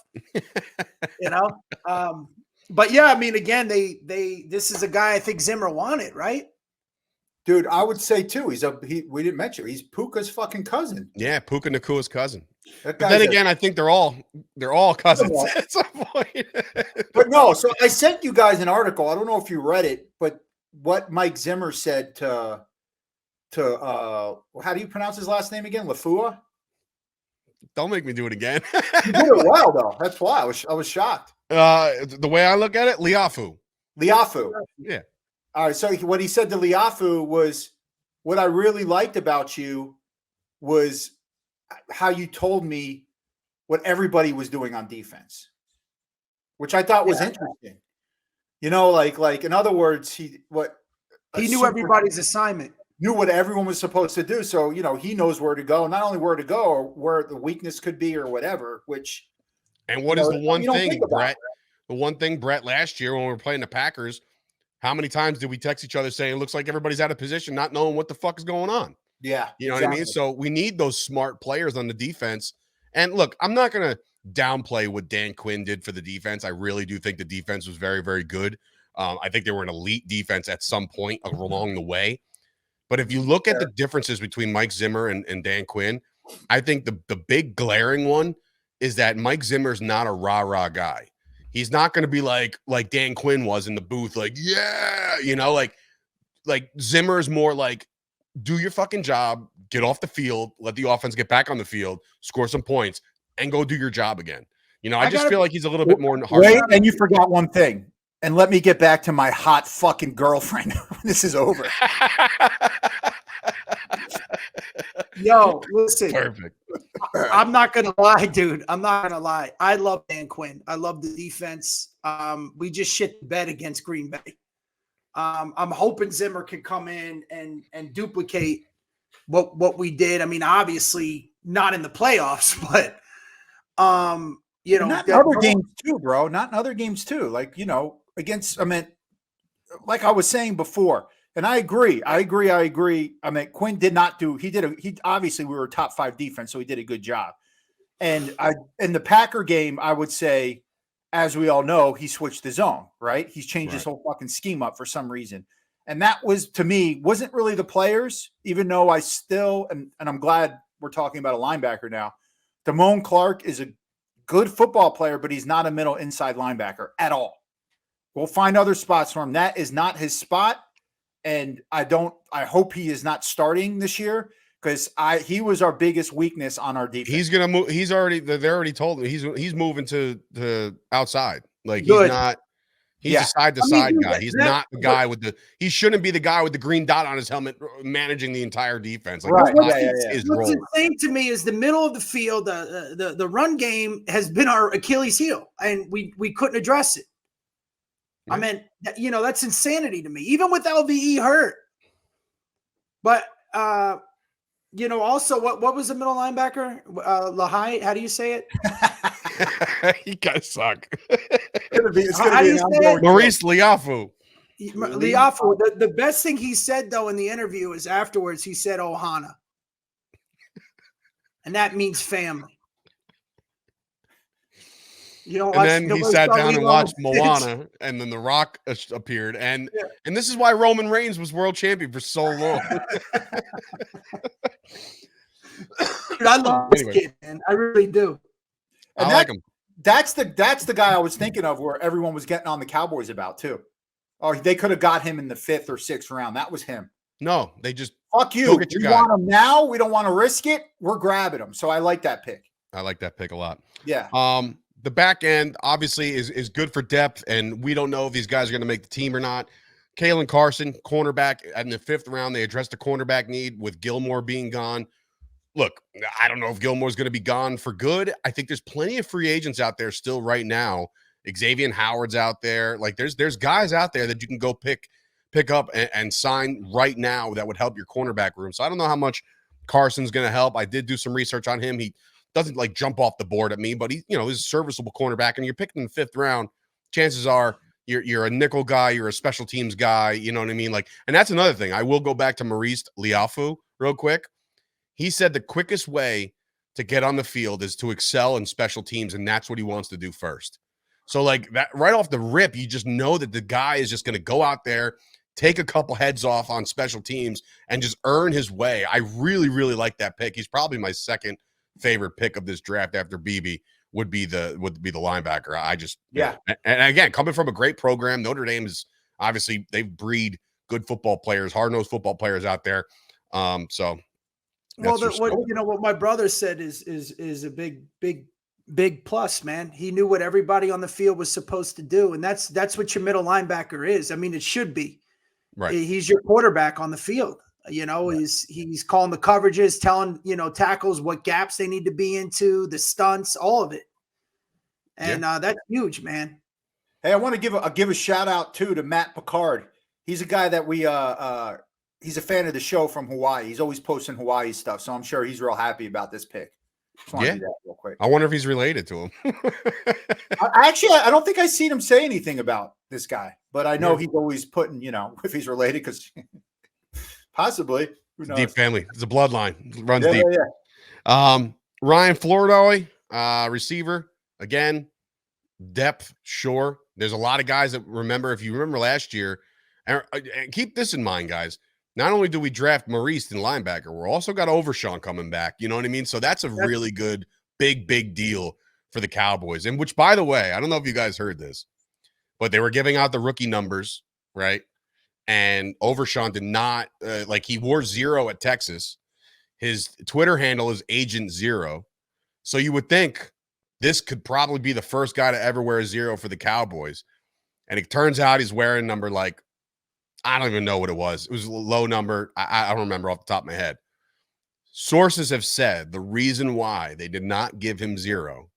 You know? But yeah, I mean, again, this is a guy I think Zimmer wanted, right? Dude, I would say too. We didn't mention he's Puka's fucking cousin. Yeah, Puka Nakua's cousin. But then again, I think they're all cousins at some point. But no, so I sent you guys an article. I don't know if you read it, but what Mike Zimmer said to how do you pronounce his last name again? Lafua? Don't make me do it again. You did it well though. That's why I was shocked. The way I look at it, Liafu. Yeah. All right. So what he said to Liafu was, what I really liked about you was how you told me what everybody was doing on defense, which I thought was interesting. You know, like in other words, he knew everybody's assignment. Knew what everyone was supposed to do. So, you know, he knows where to go, not only where to go or where the weakness could be or whatever, and what is the one thing, Bret? The one thing, Bret, last year when we were playing the Packers, how many times did we text each other saying it looks like everybody's out of position, not knowing what the fuck is going on? Yeah. You know what I mean? So we need those smart players on the defense. And look, I'm not going to downplay what Dan Quinn did for the defense. I really do think the defense was very, very good. I think they were an elite defense at some point along the way. But if you look at the differences between Mike Zimmer and Dan Quinn, I think the big glaring one is that Mike Zimmer's not a rah-rah guy. He's not going to be like Dan Quinn was in the booth, like, yeah, you know, like Zimmer's more like, do your fucking job, get off the field, let the offense get back on the field, score some points, and go do your job again. You know, I just feel like he's a little bit more hard. Wait, and you forgot one thing. And let me get back to my hot fucking girlfriend when this is over. Yo, listen. Perfect. I'm not going to lie, dude. I'm not going to lie. I love Dan Quinn. I love the defense. We just shit the bed against Green Bay. I'm hoping Zimmer can come in and duplicate what we did. I mean, obviously not in the playoffs, but you know, not in other games too, bro. Not in other games too. Like, you know, against, I mean, like I was saying before, and I agree. I mean, Quinn did not do, he obviously we were a top 5 defense, so he did a good job. And in the Packer game, I would say, as we all know, he switched the zone, right? He's changed his whole fucking scheme up for some reason. And that was, to me, wasn't really the players, even though I still, and I'm glad we're talking about a linebacker now. Damone Clark is a good football player, but he's not a middle inside linebacker at all. We'll find other spots for him. That is not his spot. And I hope he is not starting this year, because he was our biggest weakness on our defense. He's gonna move. They already told him he's moving to outside. Like Good. he's a side to side guy. He's not the guy he shouldn't be the guy with the green dot on his helmet managing the entire defense. Like, right. His What's role. insane to me is the middle of the field, the run game has been our Achilles heel, and we couldn't address it. Yeah. I mean, you know, that's insanity to me, even with LVE hurt. But you know, also what was the middle linebacker? Lahai, how do you say it? You guys suck. It's gonna be Maurice Liafu. Liafu. The best thing he said though in the interview is afterwards he said Ohana, and that means family. You know, and then he sat down and watched Moana, and then The Rock appeared, and this is why Roman Reigns was world champion for so long. Dude, I love this kid, man. I really do. And I like him. That's the guy I was thinking of, where everyone was getting on the Cowboys about too. Oh, they could have got him in the 5th or 6th round. That was him. No, they just fuck you. We want him now. We don't want to risk it. We're grabbing him. So I like that pick. I like that pick a lot. Yeah. The back end obviously is good for depth, and we don't know if these guys are going to make the team or not. Kalen Carson, cornerback, in the 5th round, they addressed the cornerback need with Gilmore being gone. Look, I don't know if Gilmore's going to be gone for good. I think there's plenty of free agents out there still right now. Xavier Howard's out there. Like there's guys out there that you can go pick up and sign right now that would help your cornerback room. So I don't know how much Carson's going to help. I did do some research on him. He doesn't like jump off the board at me, but he's a serviceable cornerback, and you're picking in the 5th round. Chances are you're a nickel guy, you're a special teams guy. You know what I mean? Like, and that's another thing. I will go back to Maurice Liafu real quick. He said the quickest way to get on the field is to excel in special teams, and that's what he wants to do first. So like that right off the rip, you just know that the guy is just going to go out there, take a couple heads off on special teams, and just earn his way. I really, really like that pick. He's probably my second favorite pick of this draft after BB would be the linebacker. I just and again, coming from a great program, Notre Dame is obviously they breed good football players, hard-nosed football players out there. So what my brother said is a big plus, man. He knew what everybody on the field was supposed to do, and that's what your middle linebacker is. I mean, it should be. Right. He's your quarterback on the field. He's calling the coverages, telling, tackles what gaps they need to be into, the stunts, all of it. And that's huge, man. Hey, I want to give a shout out too to Matt Picard. He's a guy that we he's a fan of the show from Hawaii. He's always posting Hawaii stuff, so I'm sure he's real happy about this pick. Just want to do that real quick. I wonder if he's related to him. I don't think I've seen him say anything about this guy, but I know he's always putting, if he's related, because possibly. Who knows? Deep family. It's a bloodline. It runs deep. Yeah. Ryan Floridoy, receiver. Again, depth, sure. There's a lot of guys that if you remember last year, and keep this in mind, guys. Not only do we draft Maurice in linebacker, we're also got Overshawn coming back. You know what I mean? So that's a really good, big deal for the Cowboys. And which, by the way, I don't know if you guys heard this, but they were giving out the rookie numbers, right? And Overshawn did not, he wore 0 at Texas. His Twitter handle is Agent 0. So you would think this could probably be the first guy to ever wear a 0 for the Cowboys. And it turns out he's wearing number I don't even know what it was. It was a low number. I don't remember off the top of my head. Sources have said the reason why they did not give him 0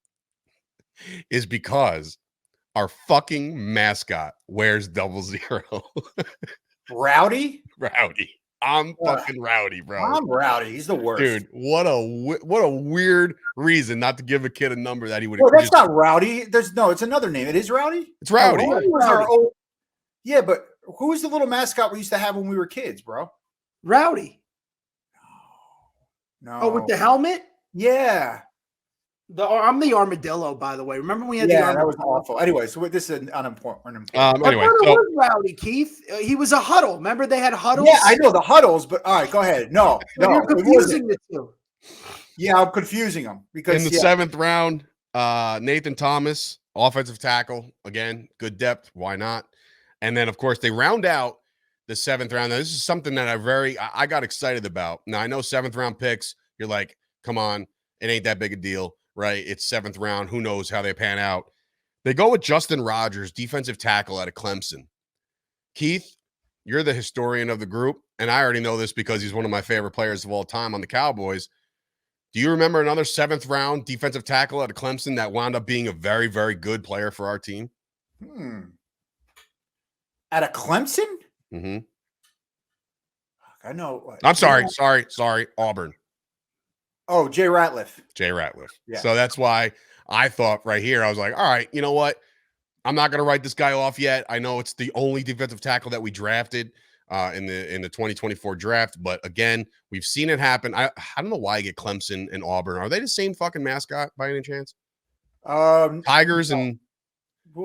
is because our fucking mascot wears 00. Rowdy? Rowdy. I'm fucking Rowdy, bro. I'm Rowdy. He's the worst. Dude, what a weird reason not to give a kid a number that he would. Well, that's not Rowdy. It's another name. It is Rowdy? It's Rowdy. Yeah, but who was the little mascot we used to have when we were kids, bro? Rowdy. No. Oh, with the helmet? Yeah. I'm the armadillo, by the way. Remember we had the armadillo? That was awful. Anyway, so this is unimportant. Anyway, it was Rowdy, Keith. He was a huddle. Remember they had huddles? Yeah, I know the huddles, but all right, go ahead. No, you're confusing the two. Yeah, I'm confusing them because in the 7th round, Nathan Thomas, offensive tackle, again, good depth. Why not? And then, of course, they round out the 7th round. Now, this is something that I got excited about. Now, I know 7th round picks, you're like, come on, it ain't that big a deal, right? It's 7th round. Who knows how they pan out? They go with Justin Rogers, defensive tackle out of Clemson. Keith, you're the historian of the group, and I already know this because he's one of my favorite players of all time on the Cowboys. Do you remember another 7th round defensive tackle out of Clemson that wound up being a very, very good player for our team? At a Clemson? Mm-hmm. I know. I'm sorry. Auburn. Oh, Jay Ratliff. Yeah. So that's why I thought right here, I was like, all right, you know what? I'm not going to write this guy off yet. I know it's the only defensive tackle that we drafted in the 2024 draft. But again, we've seen it happen. I don't know why I get Clemson and Auburn. Are they the same fucking mascot by any chance? Tigers and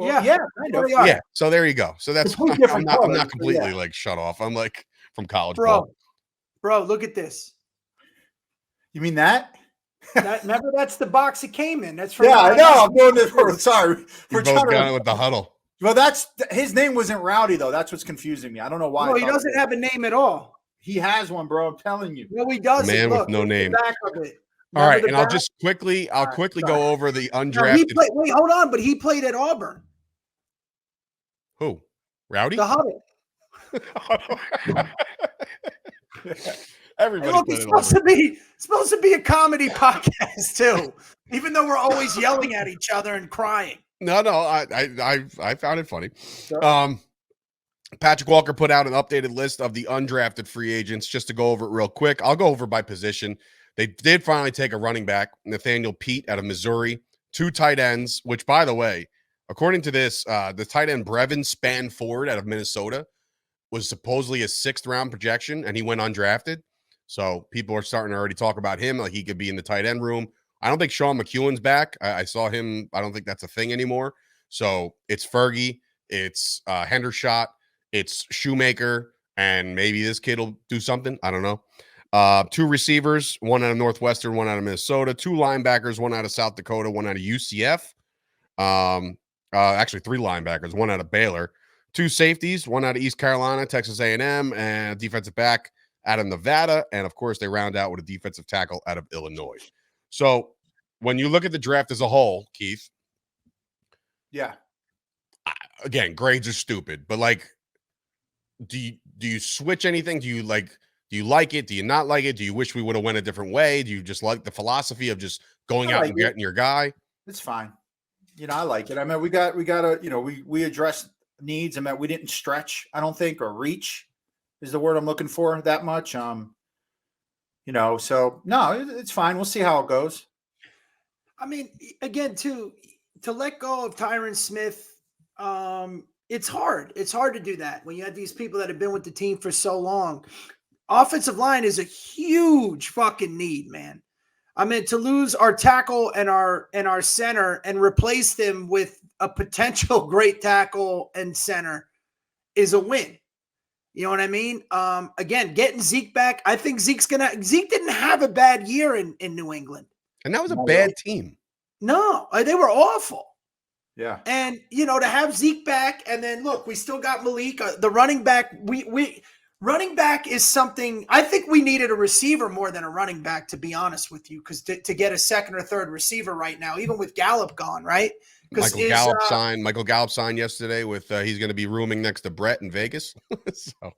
yeah, I know. Yeah. So there you go. So that's why I'm not completely shut off. I'm from college ball. Bro, look at this. You mean that? Remember, that's the box it came in. That's from I know. I'm doing this for both got it with the huddle. Well, that's his name wasn't Rowdy though. That's what's confusing me. I don't know why. No, he doesn't have a name at all. He has one, bro. I'm telling you. No, he doesn't. Man with no name. Back of it. All right, and I'll quickly go over the undrafted. Wait, hold on, but he played at Auburn. Who? Rowdy? The huddle. Everybody. Look, it's supposed to be a comedy podcast too, even though we're always yelling at each other and crying. No, I found it funny. Patrick Walker put out an updated list of the undrafted free agents just to go over it real quick. I'll go over by position. They did finally take a running back, Nathaniel Pete out of Missouri, 2 tight ends, which, by the way, according to this, the tight end Brevin Spanford out of Minnesota was supposedly a 6th-round projection, and he went undrafted. So people are starting to already talk about him, like he could be in the tight end room. I don't think Sean McEwen's back. I saw him. I don't think that's a thing anymore. So it's Fergie, it's Hendershot, it's Shoemaker, and maybe this kid will do something. I don't know. 2 receivers, one out of Northwestern, one out of Minnesota, 2 linebackers, one out of South Dakota, one out of UCF. Actually 3 linebackers, one out of Baylor, 2 safeties, one out of East Carolina, Texas A&M, and a defensive back out of Nevada. And of course, they round out with a defensive tackle out of Illinois. So when you look at the draft as a whole, Keith. Yeah. Again, grades are stupid, but like, do you switch anything? Do you like it? Do you not like it? Do you wish we would have went a different way? Do you just like the philosophy of just going out and getting your guy? It's fine. I like it. I mean, we got to, we address needs. I mean, we didn't stretch, I don't think, or reach is the word I'm looking for that much. So no, it's fine. We'll see how it goes. I mean, again, to let go of Tyron Smith, it's hard. It's hard to do that when you have these people that have been with the team for so long. Offensive line is a huge fucking need, man. I mean, to lose our tackle and our center and replace them with a potential great tackle and center is a win. You know what I mean? Again, getting Zeke back, I think Zeke didn't have a bad year in New England. And that was a bad team. No, they were awful. Yeah. And, to have Zeke back, and then look, we still got Malik, the running back. Running back is something, I think we needed a receiver more than a running back, to be honest with you, because to get a 2nd or 3rd receiver right now, even with Gallup gone, right? Michael Gallup signed yesterday with he's going to be rooming next to Bret in Vegas. So.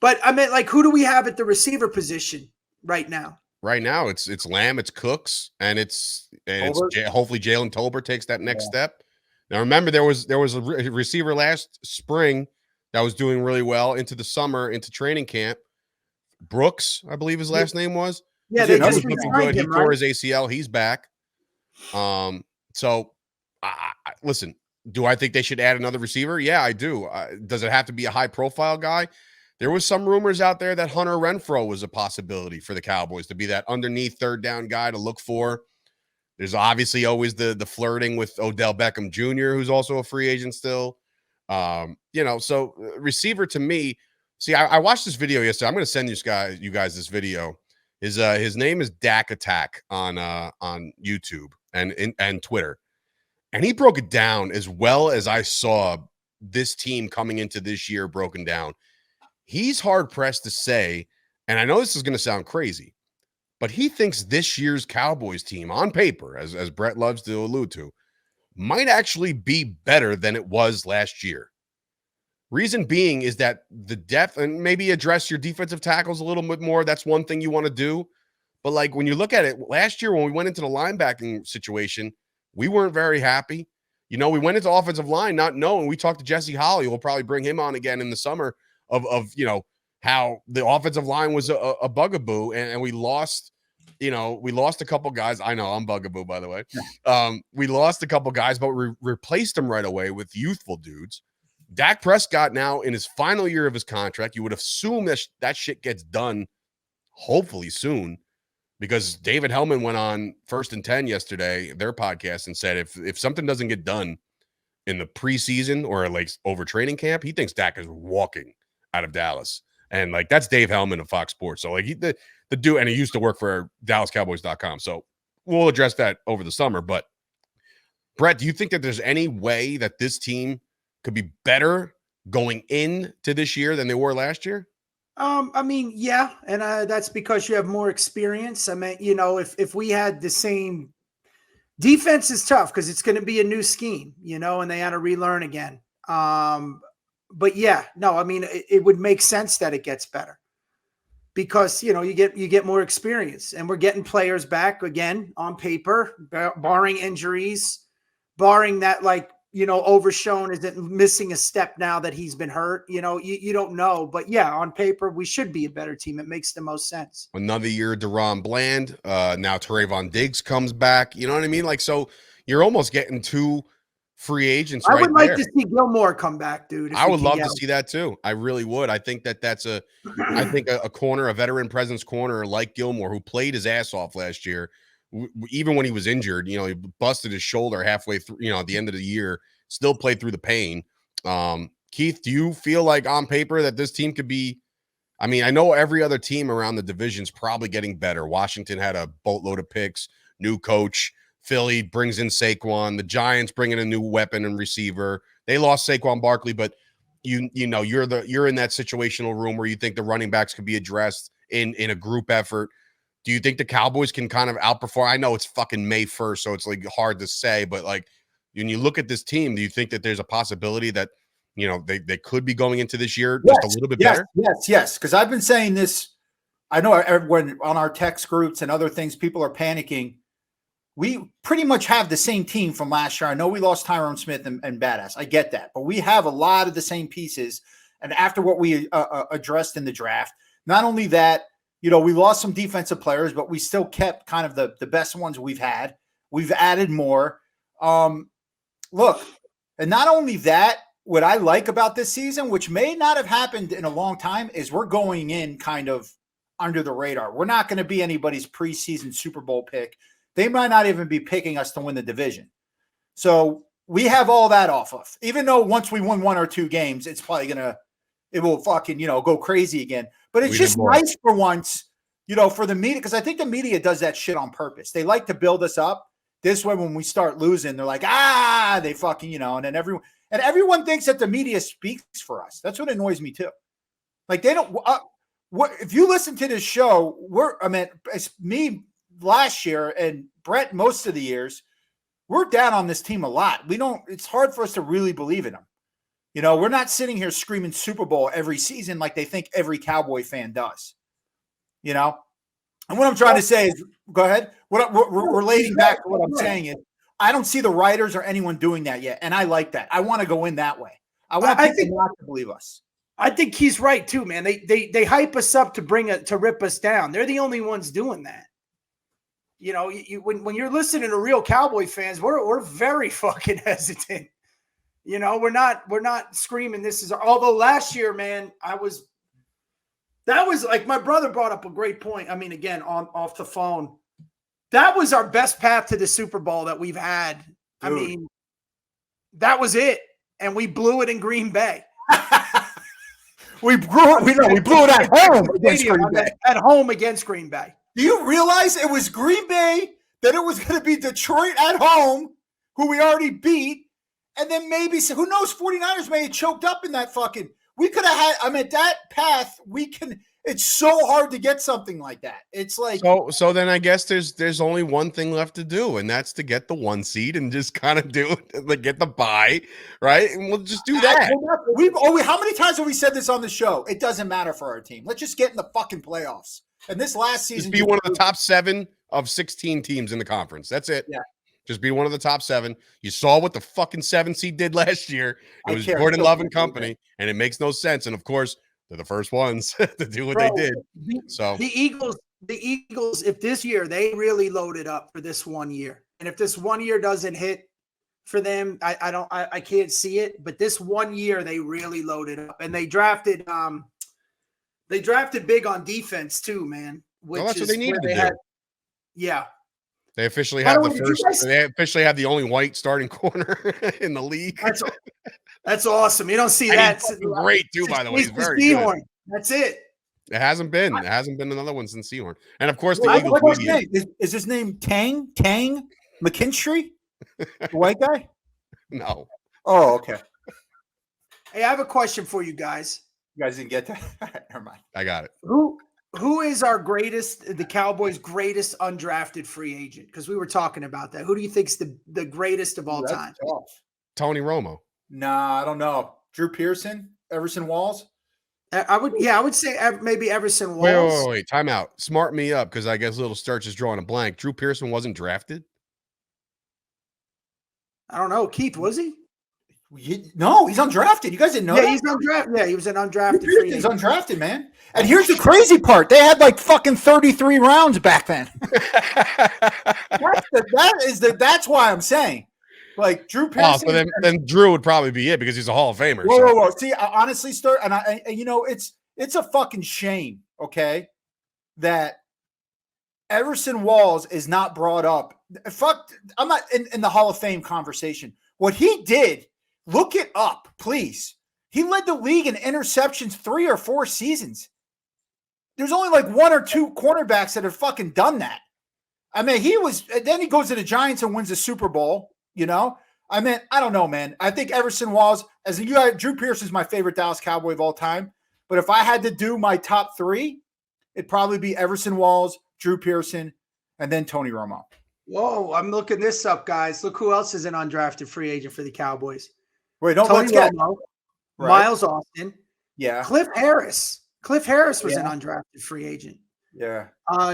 But I mean, like, who do we have at the receiver position right now? Right now, it's Lamb, it's Cooks, and it's hopefully Jalen Tolbert takes that next step. Now, remember, there was a receiver last spring that was doing really well into the summer, into training camp. Brooks, I believe his last name was. Yeah, he was looking good. He tore his ACL. He's back. So, listen, do I think they should add another receiver? Yeah, I do. Does it have to be a high-profile guy? There was some rumors out there that Hunter Renfrow was a possibility for the Cowboys to be that underneath 3rd down guy to look for. There's obviously always the flirting with Odell Beckham Jr., who's also a free agent still. So receiver to me, see, I watched this video yesterday. I'm going to send you guys this video. His name is Dak Attack on YouTube and Twitter. And he broke it down as well as I saw this team coming into this year broken down. He's hard pressed to say, and I know this is going to sound crazy, but he thinks this year's Cowboys team on paper, as Bret loves to allude to, might actually be better than it was last year. Reason being is that the depth, and maybe address your defensive tackles a little bit more. That's one thing you want to do. But like when you look at it, last year when we went into the linebacking situation, we weren't very happy. We went into offensive line not knowing. We talked to Jesse Holley. We'll probably bring him on again in the summer of how the offensive line was a bugaboo, and we lost. We lost a couple guys. I know I'm bugaboo, by the way. We lost a couple guys, but we replaced them right away with youthful dudes. Dak Prescott now in his final year of his contract. You would assume that shit gets done hopefully soon, because David Hellman went on First and 10 yesterday, their podcast, and said if something doesn't get done in the preseason or like over training camp, he thinks Dak is walking out of Dallas. And like, that's Dave Hellman of Fox Sports. So like the dude, and he used to work for DallasCowboys.com. So we'll address that over the summer. But Bret, do you think that there's any way that this team could be better going into this year than they were last year? I mean, yeah. And that's because you have more experience. I mean, if we had the same defense is tough because it's going to be a new scheme, and they had to relearn again. But yeah, no, I mean, it would make sense that it gets better because, you get more experience, and we're getting players back again on paper, barring injuries, barring that, like, overshown? Is it missing a step now that he's been hurt? You don't know. But yeah, on paper, we should be a better team. It makes the most sense. Another year, DeRon Bland. Now Trayvon Diggs comes back. You know what I mean? Like, so you're almost getting 2 free agents right there. I would like to see Gilmore come back, dude. I would love to see that too. I really would. I think that's a corner, a veteran presence corner like Gilmore, who played his ass off last year. Even when he was injured, he busted his shoulder halfway through, at the end of the year, still played through the pain. Keith, do you feel like on paper that this team could be, I mean, I know every other team around the division's probably getting better. Washington had a boatload of picks, new coach. Philly brings in Saquon. The Giants bring in a new weapon and receiver. They lost Saquon Barkley, but you're in that situational room where you think the running backs could be addressed in a group effort. Do you think the Cowboys can kind of outperform? I know it's fucking May 1st, so it's like hard to say, but like when you look at this team, do you think that there's a possibility that they could be going into this year just a little bit better? Yes. Because I've been saying this. I know everyone on our text groups and other things, people are panicking. We pretty much have the same team from last year. I know we lost Tyrone Smith and Badass. I get that, but we have a lot of the same pieces. And after what we addressed in the draft, not only that. We lost some defensive players, but we still kept kind of the best ones we've had. We've added more. Look, and not only that, what I like about this season, which may not have happened in a long time, is we're going in kind of under the radar. We're not going to be anybody's preseason Super Bowl pick. They might not even be picking us to win the division. So we have all that off of. Even though once we win 1 or 2 games, it's probably it will fucking, go crazy again. But it's just nice for once, for the media, because I think the media does that shit on purpose. They like to build us up. This way, when we start losing, they're like, they fucking, and then everyone thinks that the media speaks for us. That's what annoys me too. Like they don't. If you listen to this show, it's me last year and Bret most of the years. We're down on this team a lot. It's hard for us to really believe in them. We're not sitting here screaming Super Bowl every season like they think every Cowboy fan does. And what I'm trying to say is, go ahead. What we're relating back to what I'm saying is, I don't see the writers or anyone doing that yet, and I like that. I want to go in that way. I want people not to believe us. I think he's right too, man. They hype us up to rip us down. They're the only ones doing that. When you're listening to real Cowboy fans, we're very fucking hesitant. We're not screaming this is, although last year, man, that was like, my brother brought up a great point. I mean, again, off the phone, that was our best path to the Super Bowl that we've had. Dude. I mean, that was it. And we blew it in Green Bay. we blew it at home against Green Bay. At home against Green Bay. Do you realize it was Green Bay, then it was going to be Detroit at home, who we already beat, and then maybe, who knows, 49ers may have choked up in that fucking – we could have had – that path, it's so hard to get something like that. It's like – So then I guess there's only one thing left to do, and that's to get the 1 seed and just kind of do it, like get the bye, right? And we'll just do that. How many times have we said this on the show? It doesn't matter for our team. Let's just get in the fucking playoffs. And this last season, just be one of the top 7 of 16 teams in the conference. That's it. Yeah. Just be one of the top 7. You saw what the fucking 7 seed did last year. It was Jordan Love and company, and it makes no sense. And of course, they're the first ones to do what they did. So the Eagles, if this year they really loaded up for this 1 year, and if this 1 year doesn't hit for them, I can't see it. But this 1 year they really loaded up, and they drafted big on defense too, man. Which that's what they needed to do. Yeah. They officially have They officially have the only white starting corner in the league. That's awesome. You don't see that. Great too, by the way. He's very good. That's it. It hasn't been. It hasn't been another one since Sehorn. And of course, the Eagles. What's his name? Is his name Tang McKinstry? The white guy? No. Oh, okay. Hey, I have a question for you guys. You guys didn't get that? Never mind. I got it. Who is the Cowboys' greatest undrafted free agent? Because we were talking about that. Who do you think's the greatest of all time? Tough. Tony Romo. Nah, I don't know. Drew Pearson, Everson Walls. I would say maybe Everson Walls. Wait. Time out. Smart me up, because I guess Little Sturch is drawing a blank. Drew Pearson wasn't drafted? I don't know. Keith, was he? No, he's undrafted. You guys didn't know that? He's undrafted. Yeah, he was an undrafted free agent. He's undrafted, man. And here's the crazy part. They had like fucking 33 rounds back then. That's why I'm saying. Like Drew Pearson. Oh, so then Drew would probably be it because he's a Hall of Famer. Whoa. See, honestly, it's a fucking shame, okay, that Everson Walls is not brought up. I'm not in the Hall of Fame conversation. What he did, look it up, please. He led the league in interceptions 3 or 4 seasons. There's only like 1 or 2 cornerbacks that have fucking done that. I mean, then he goes to the Giants and wins the Super Bowl, you know? I mean, I don't know, man. I think Everson Walls, Drew Pearson's my favorite Dallas Cowboy of all time. But if I had to do my top 3, it'd probably be Everson Walls, Drew Pearson, and then Tony Romo. Whoa, I'm looking this up, guys. Look who else is an undrafted free agent for the Cowboys. Wait, don't Tony Romo, right. Miles Austin. Yeah. Cliff Harris. Cliff Harris was an undrafted free agent. Yeah.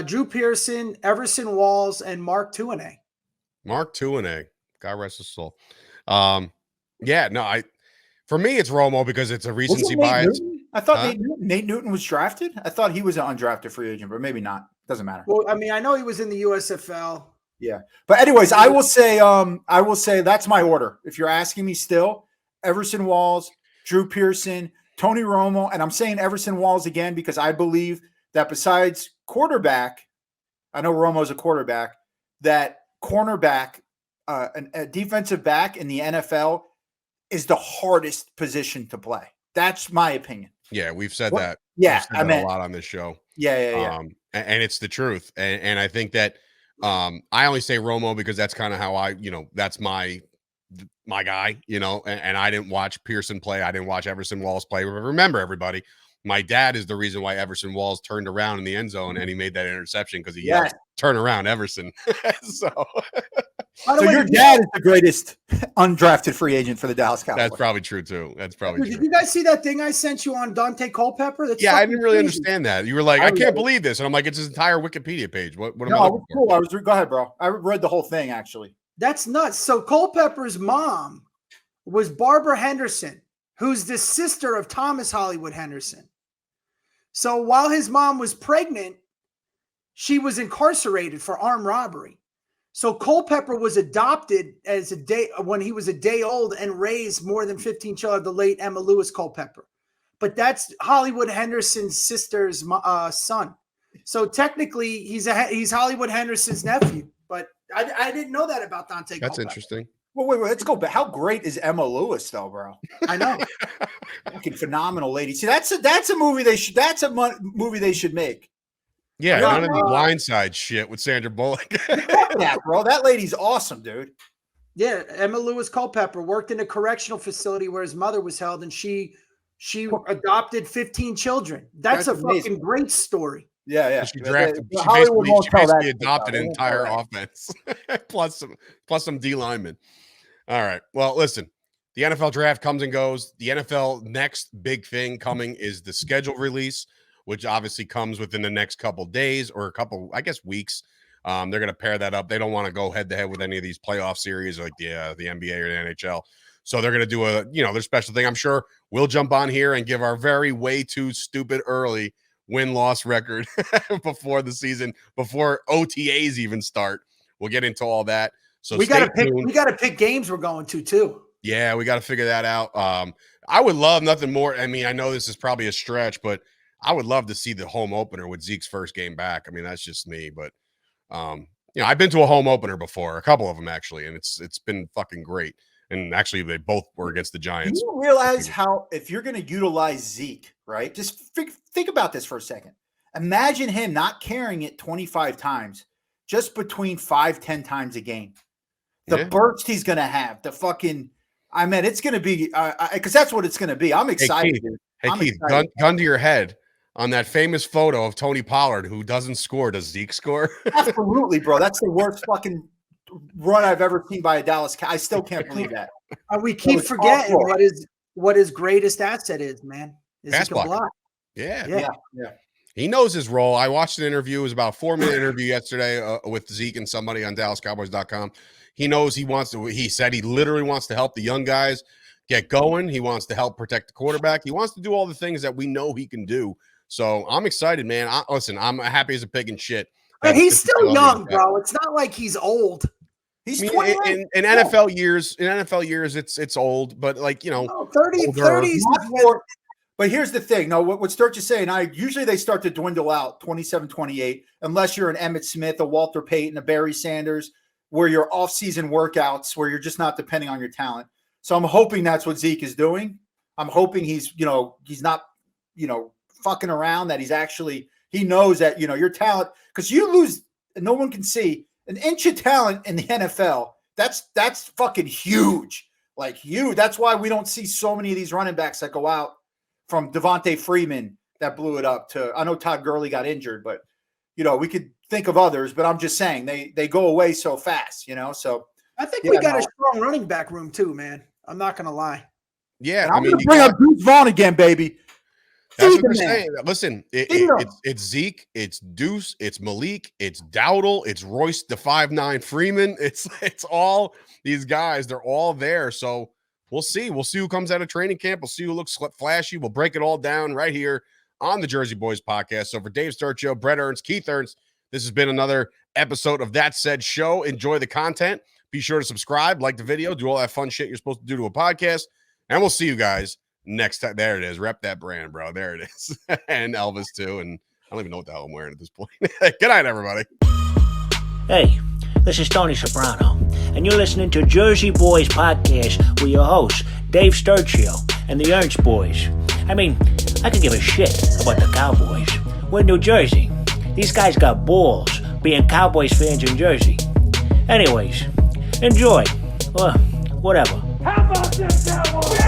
Drew Pearson, Everson Walls, and Mark Tuinei. God rest his soul. For me, it's Romo because it's a recency bias. I thought Nate Newton was drafted. I thought he was an undrafted free agent, but maybe not. Doesn't matter. Well, I mean, I know he was in the USFL. Yeah. But anyways, I will say that's my order. If you're asking me still, Everson Walls, Drew Pearson, Tony Romo, and I'm saying Everson Walls again because I believe that besides quarterback, I know Romo's a quarterback, that cornerback, a defensive back in the NFL is the hardest position to play. That's my opinion. Yeah, we've said that. Yeah, a lot on this show. Yeah. And it's the truth. And I think that I only say Romo because that's kind of how that's my guy, and I didn't watch Pearson play. I didn't watch Everson Walls play. Remember, everybody, my dad is the reason why Everson Walls turned around in the end zone and he made that interception because he yelled, "Turn around, Everson." So your dad is the greatest undrafted free agent for the Dallas Cowboys. That's probably true too. That's probably true. Did you guys see that thing I sent you on Dante Culpepper? I didn't really understand that. You were like, I can't believe this. And I'm like, it's his entire Wikipedia page. What am I looking for? Cool. Go ahead, bro. I read the whole thing, actually. That's nuts. So Culpepper's mom was Barbara Henderson, who's the sister of Thomas Hollywood Henderson. So while his mom was pregnant, she was incarcerated for armed robbery. So Culpepper was adopted when he was a day old and raised more than 15 children, the late Emma Lewis Culpepper. But that's Hollywood Henderson's sister's son. So technically he's Hollywood Henderson's nephew. But I didn't know that about Dante Culpepper. That's interesting. Well, wait, let's go back. How great is Emma Lewis, though, bro? I know. Fucking phenomenal lady. See, that's a movie they should make. Yeah, none of the Blindside shit with Sandra Bullock. Yeah, bro. That lady's awesome, dude. Yeah, Emma Lewis Culpepper worked in a correctional facility where his mother was held, and she adopted 15 children. That's a fucking great story. Yeah. She basically adopted an entire offense, plus some D linemen. All right. Well, listen, the NFL draft comes and goes. The NFL next big thing coming is the schedule release, which obviously comes within the next couple days or a couple, I guess, weeks. They're going to pair that up. They don't want to go head to head with any of these playoff series like the NBA or the NHL. So they're going to do their special thing. I'm sure we'll jump on here and give our very way too stupid early win-loss record before the season, before OTAs even start. We'll get into all that. So we got to pick games we're going to too. Yeah, we got to figure that out. I would love nothing more. I mean, I know this is probably a stretch, but I would love to see the home opener with Zeke's first game back. I mean, that's just me, but I've been to a home opener before, a couple of them actually, and it's been fucking great. And actually, they both were against the Giants. Do you realize how, if you're going to utilize Zeke, right? Just think about this for a second. Imagine him not carrying it 25 times, just between 5-10 times a game. The burst he's going to have, the fucking, I mean, it's going to be, because that's what it's going to be. I'm excited. Hey, Keith, gun to your head. On that famous photo of Tony Pollard, who doesn't score, does Zeke score? Absolutely, bro. That's the worst fucking run I've ever seen by a Dallas. I still can't believe that. We keep forgetting what his greatest asset is, man. Pass block. Yeah. He knows his role. I watched an interview. It was about a 4-minute interview yesterday with Zeke and somebody on DallasCowboys.com. He knows he said he literally wants to help the young guys. get going. He wants to help protect the quarterback. He wants to do all the things that we know he can do. So I'm excited, man. Listen, I'm happy as a pig in shit. And he's still young, bro. It's not like he's old. He's 20 in NFL years. In NFL years, it's old, but like 30s. But here's the thing. No, what Sturch is saying, usually they start to dwindle out 27, 28, unless you're an Emmitt Smith, a Walter Payton, a Barry Sanders, where you're off-season workouts, where you're just not depending on your talent. So I'm hoping that's what Zeke is doing. I'm hoping he's not, fucking around, that he knows that, your talent, because you lose, and no one can see, an inch of talent in the NFL. That's fucking huge. Like huge. That's why we don't see so many of these running backs that go out, from Devontae Freeman that blew it up to, I know Todd Gurley got injured, but we could think of others, but I'm just saying they go away so fast, so I think we got a strong running back room too, man. I'm not going to lie. Yeah. I'm going to bring up Deuce Vaughn again, baby. That's what I'm saying. Listen, it's Zeke, it's Deuce, it's Malik, it's Dowdle, it's Royce the 5'9" Freeman. It's all these guys. They're all there. So we'll see. We'll see who comes out of training camp. We'll see who looks flashy. We'll break it all down right here on the Jersey Boyz Podcast. So for Dave Sturchio, Bret Ernst, Keith Ernst, this has been another episode of That Said Show. Enjoy the content. Be sure to subscribe, like the video, do all that fun shit you're supposed to do to a podcast. And we'll see you guys next time. There it is. Rep that brand, bro. There it is. And Elvis too. And I don't even know what the hell I'm wearing at this point. Good night, everybody. Hey, this is Tony Soprano, and you're listening to Jersey Boyz Podcast with your hosts, Dave Sturchio and the Ernst boys. I mean, I could give a shit about the Cowboys. We're in New Jersey. These guys got balls being Cowboys fans in Jersey. Anyways, enjoy. Or whatever. How about this, Cowboys?